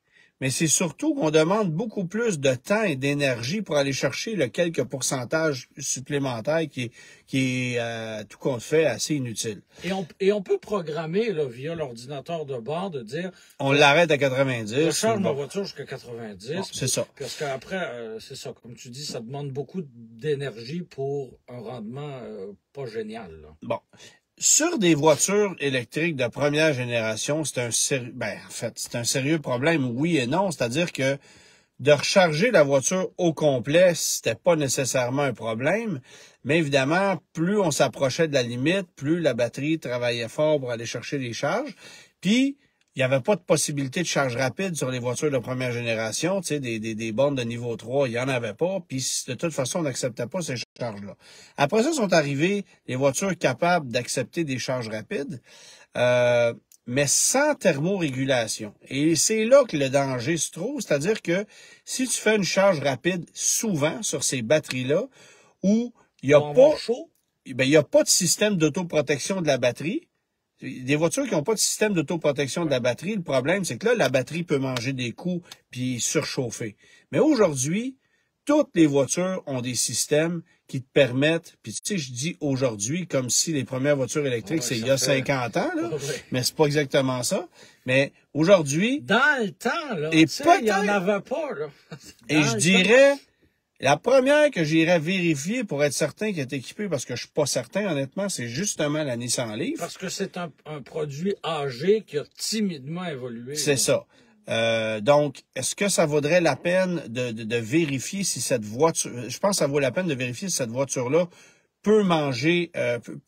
S1: Mais c'est surtout qu'on demande beaucoup plus de temps et d'énergie pour aller chercher le quelques pourcentage supplémentaire qui est tout compte fait assez inutile.
S2: Et on peut programmer là, via l'ordinateur de bord de dire...
S1: On l'arrête à 90.
S2: Je charge ma voiture jusqu'à 90.
S1: Bon, c'est ça.
S2: Parce qu'après, c'est ça, comme tu dis, ça demande beaucoup d'énergie pour un rendement pas génial. Là.
S1: Bon. Sur des voitures électriques de première génération, c'est un sérieux problème, oui et non. C'est-à-dire que de recharger la voiture au complet, c'était pas nécessairement un problème. Mais évidemment, plus on s'approchait de la limite, plus la batterie travaillait fort pour aller chercher les charges. Puis, il n'y avait pas de possibilité de charge rapide sur les voitures de première génération. Tu sais, des bornes de niveau 3, il n'y en avait pas. Puis, de toute façon, on n'acceptait pas ces charges-là. Après ça, sont arrivées les voitures capables d'accepter des charges rapides, mais sans thermorégulation. Et c'est là que le danger se trouve. C'est-à-dire que si tu fais une charge rapide souvent sur ces batteries-là, où il n'y a pas de système d'autoprotection de la batterie, des voitures qui n'ont pas de système d'autoprotection de la batterie, le problème, c'est que là, la batterie peut manger des coups puis surchauffer. Mais aujourd'hui, toutes les voitures ont des systèmes qui te permettent, puis tu sais, je dis aujourd'hui comme si les premières voitures électriques, c'est il y a 50 ans, là, mais c'est pas exactement ça. Mais aujourd'hui...
S2: Dans le temps, là,
S1: et
S2: il n'y en avait pas, là.
S1: Et je dirais, la première que j'irais vérifier pour être certain qu'elle est équipée, parce que je suis pas certain, honnêtement, c'est justement la Nissan Leaf.
S2: Parce que c'est un produit âgé qui a timidement évolué.
S1: C'est ça. Donc, est-ce que ça vaudrait la peine de vérifier si cette voiture... Je pense que ça vaut la peine de vérifier si cette voiture-là peut manger,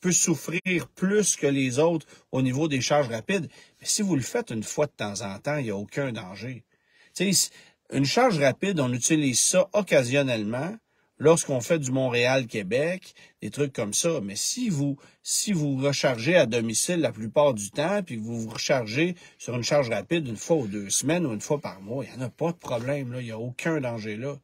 S1: peut souffrir plus que les autres au niveau des charges rapides. Mais si vous le faites une fois de temps en temps, il n'y a aucun danger. Tu sais, une charge rapide, on utilise ça occasionnellement lorsqu'on fait du Montréal-Québec, des trucs comme ça. Mais si vous rechargez à domicile la plupart du temps, puis que vous vous rechargez sur une charge rapide une fois ou 2 semaines ou une fois par mois, il n'y en a pas de problème, là. Il n'y a aucun danger là.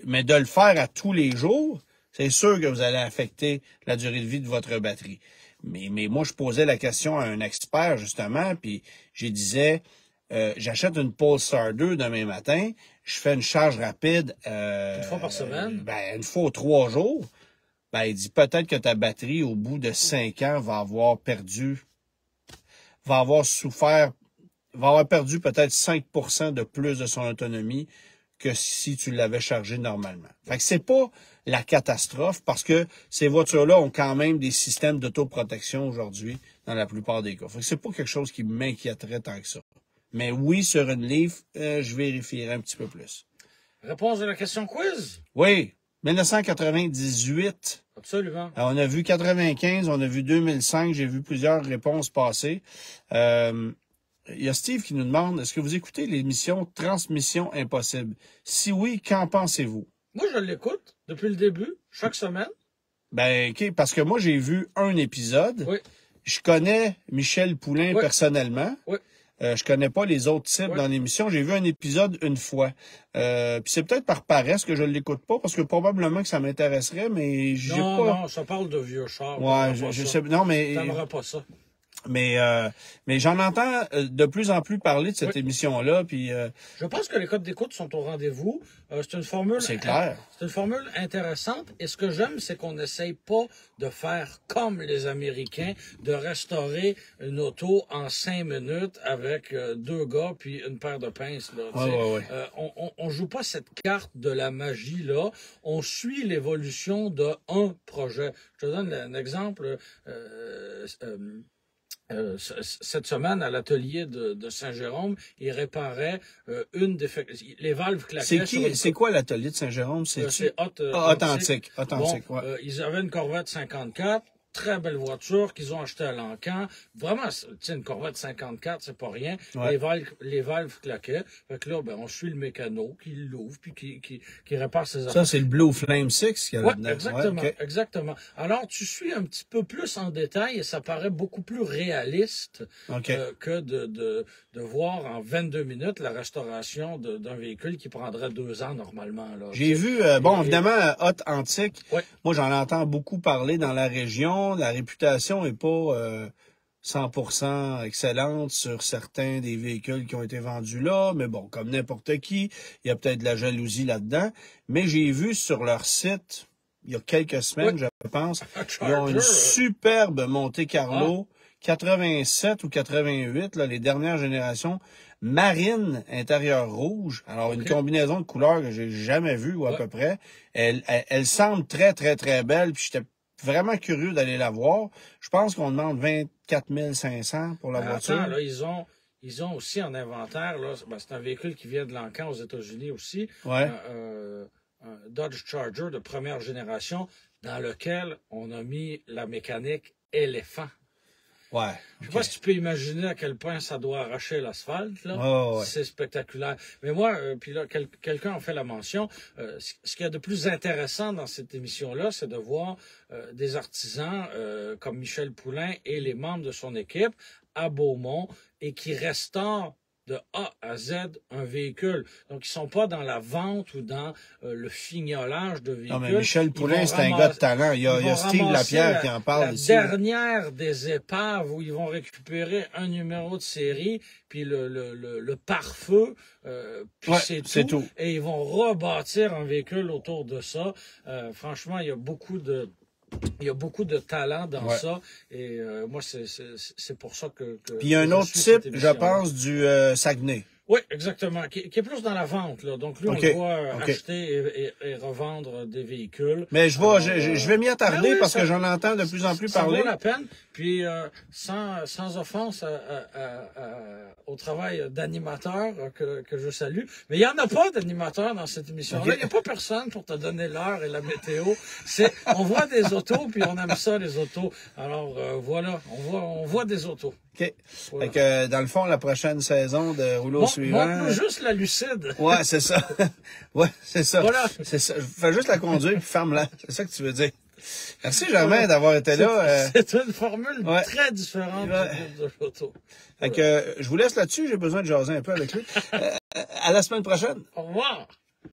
S1: Mais de le faire à tous les jours, c'est sûr que vous allez affecter la durée de vie de votre batterie. Mais moi, je posais la question à un expert, justement, puis je disais, j'achète une Polestar 2 demain matin, je fais une charge rapide...
S2: une fois par semaine?
S1: Une fois aux 3 jours. Il dit peut-être que ta batterie, au bout de 5 ans, va avoir perdu peut-être 5% de plus de son autonomie que si tu l'avais chargé normalement. Fait que c'est pas la catastrophe parce que ces voitures-là ont quand même des systèmes d'autoprotection aujourd'hui dans la plupart des cas. Fait que c'est pas quelque chose qui m'inquiéterait tant que ça. Mais oui, sur une Leaf, je vérifierai un petit peu plus.
S2: Réponse de la question quiz?
S1: Oui, 1998.
S2: Absolument.
S1: Alors, on a vu 95, on a vu 2005, j'ai vu plusieurs réponses passer. Il y a Steve qui nous demande, est-ce que vous écoutez l'émission Transmission Impossible? Si oui, qu'en pensez-vous?
S2: Moi, je l'écoute depuis le début, chaque semaine.
S1: OK, parce que moi, j'ai vu un épisode.
S2: Oui.
S1: Je connais Michel Poulain personnellement.
S2: Oui.
S1: Je connais pas les autres types dans l'émission. J'ai vu un épisode une fois. Puis c'est peut-être par paresse que je l'écoute pas, parce que probablement que ça m'intéresserait, mais j'ai pas...
S2: Non, ça parle de vieux chars.
S1: Ouais, je sais... Non, mais...
S2: T'aimerais pas ça.
S1: Mais j'en entends de plus en plus parler de cette émission-là, puis...
S2: Je pense que les codes d'écoute sont au rendez-vous. C'est une formule...
S1: C'est clair.
S2: C'est une formule intéressante. Et ce que j'aime, c'est qu'on n'essaye pas de faire comme les Américains, de restaurer une auto en 5 minutes avec 2 gars puis une paire de pinces. Là,
S1: ouais.
S2: On joue pas cette carte de la magie, là. On suit l'évolution d'un projet. Je te donne un exemple. Cette semaine, à l'atelier de Saint-Jérôme, ils réparaient les valves claquaient.
S1: C'est quoi l'atelier de Saint-Jérôme? C'est
S2: Authentique.
S1: Authentique,
S2: bon,
S1: ouais.
S2: Ils avaient une Corvette 54. Très belle voiture qu'ils ont achetée à Lancan. Vraiment, une Corvette 54, c'est pas rien.
S1: Ouais.
S2: Les valves claquaient. Fait que là, on suit le mécano qui l'ouvre puis qui répare ses affaires.
S1: Ça, c'est le Blue Flame 6 qu'il y a là-dedans.
S2: Exactement, exactement. Alors, tu suis un petit peu plus en détail et ça paraît beaucoup plus réaliste que de voir en 22 minutes la restauration d'un véhicule qui prendrait 2 ans normalement.
S1: J'ai vu, évidemment, Authentique. Ouais. Moi, j'en entends beaucoup parler dans la région. La réputation est pas 100% excellente sur certains des véhicules qui ont été vendus là, mais bon, comme n'importe qui, il y a peut-être de la jalousie là-dedans. Mais j'ai vu sur leur site, il y a quelques semaines, je pense, ils ont une superbe Monte Carlo, 87 ou 88, là, les dernières générations, marine, intérieur rouge. Alors, une combinaison de couleurs que j'ai jamais vue, ou à peu près. Elle semble très, très, très belle, puis j'étais vraiment curieux d'aller la voir. Je pense qu'on demande 24 500 pour la voiture.
S2: Attends, là, ils ont aussi en inventaire, là, c'est un véhicule qui vient de Lancan aux États-Unis aussi, un Dodge Charger de première génération dans lequel on a mis la mécanique éléphant.
S1: Ouais.
S2: Je sais pas si tu peux imaginer à quel point ça doit arracher l'asphalte, là.
S1: Ouais.
S2: C'est spectaculaire. Mais moi, puis là, quelqu'un en fait la mention. Ce qu'il y a de plus intéressant dans cette émission-là, c'est de voir des artisans comme Michel Poulain et les membres de son équipe à Beaumont et qui restaurent de A à Z un véhicule. Donc, ils sont pas dans la vente ou dans le fignolage de véhicules.
S1: Non, mais Michel Poulain, c'est un gars de talent. Il y a Steve Lapierre qui en parle
S2: la
S1: ici.
S2: Dernière des épaves où ils vont récupérer un numéro de série, puis le pare-feu, puis
S1: ouais,
S2: c'est tout. Et ils vont rebâtir un véhicule autour de ça. Franchement, il y a beaucoup de talent dans ça et moi c'est pour ça que
S1: puis il y a un autre type, je pense, du Saguenay.
S2: Oui, exactement, qui est plus dans la vente là. Donc lui on doit acheter et revendre des véhicules.
S1: Mais je vais m'y attarder parce que j'en entends de plus en plus parler.
S2: Ça vaut la peine. Puis sans offense au travail d'animateur que je salue, mais il y en a pas d'animateur dans cette émission-là. Il n'y a pas personne pour te donner l'heure et la météo. On voit des autos puis on aime ça les autos. Alors voilà, on voit des autos.
S1: OK. Voilà. Fait que, dans le fond, la prochaine saison de Rouleau suivant...
S2: Montre-nous juste la lucide.
S1: Ouais, c'est ça. Ouais, c'est ça.
S2: Voilà.
S1: C'est ça. Fais juste la conduire puis ferme-la. C'est ça que tu veux dire. Merci Germain d'avoir été là.
S2: C'est une formule très différente de l'auto.
S1: Fait que, je vous laisse là-dessus. J'ai besoin de jaser un peu avec lui. À la semaine prochaine.
S2: Au revoir.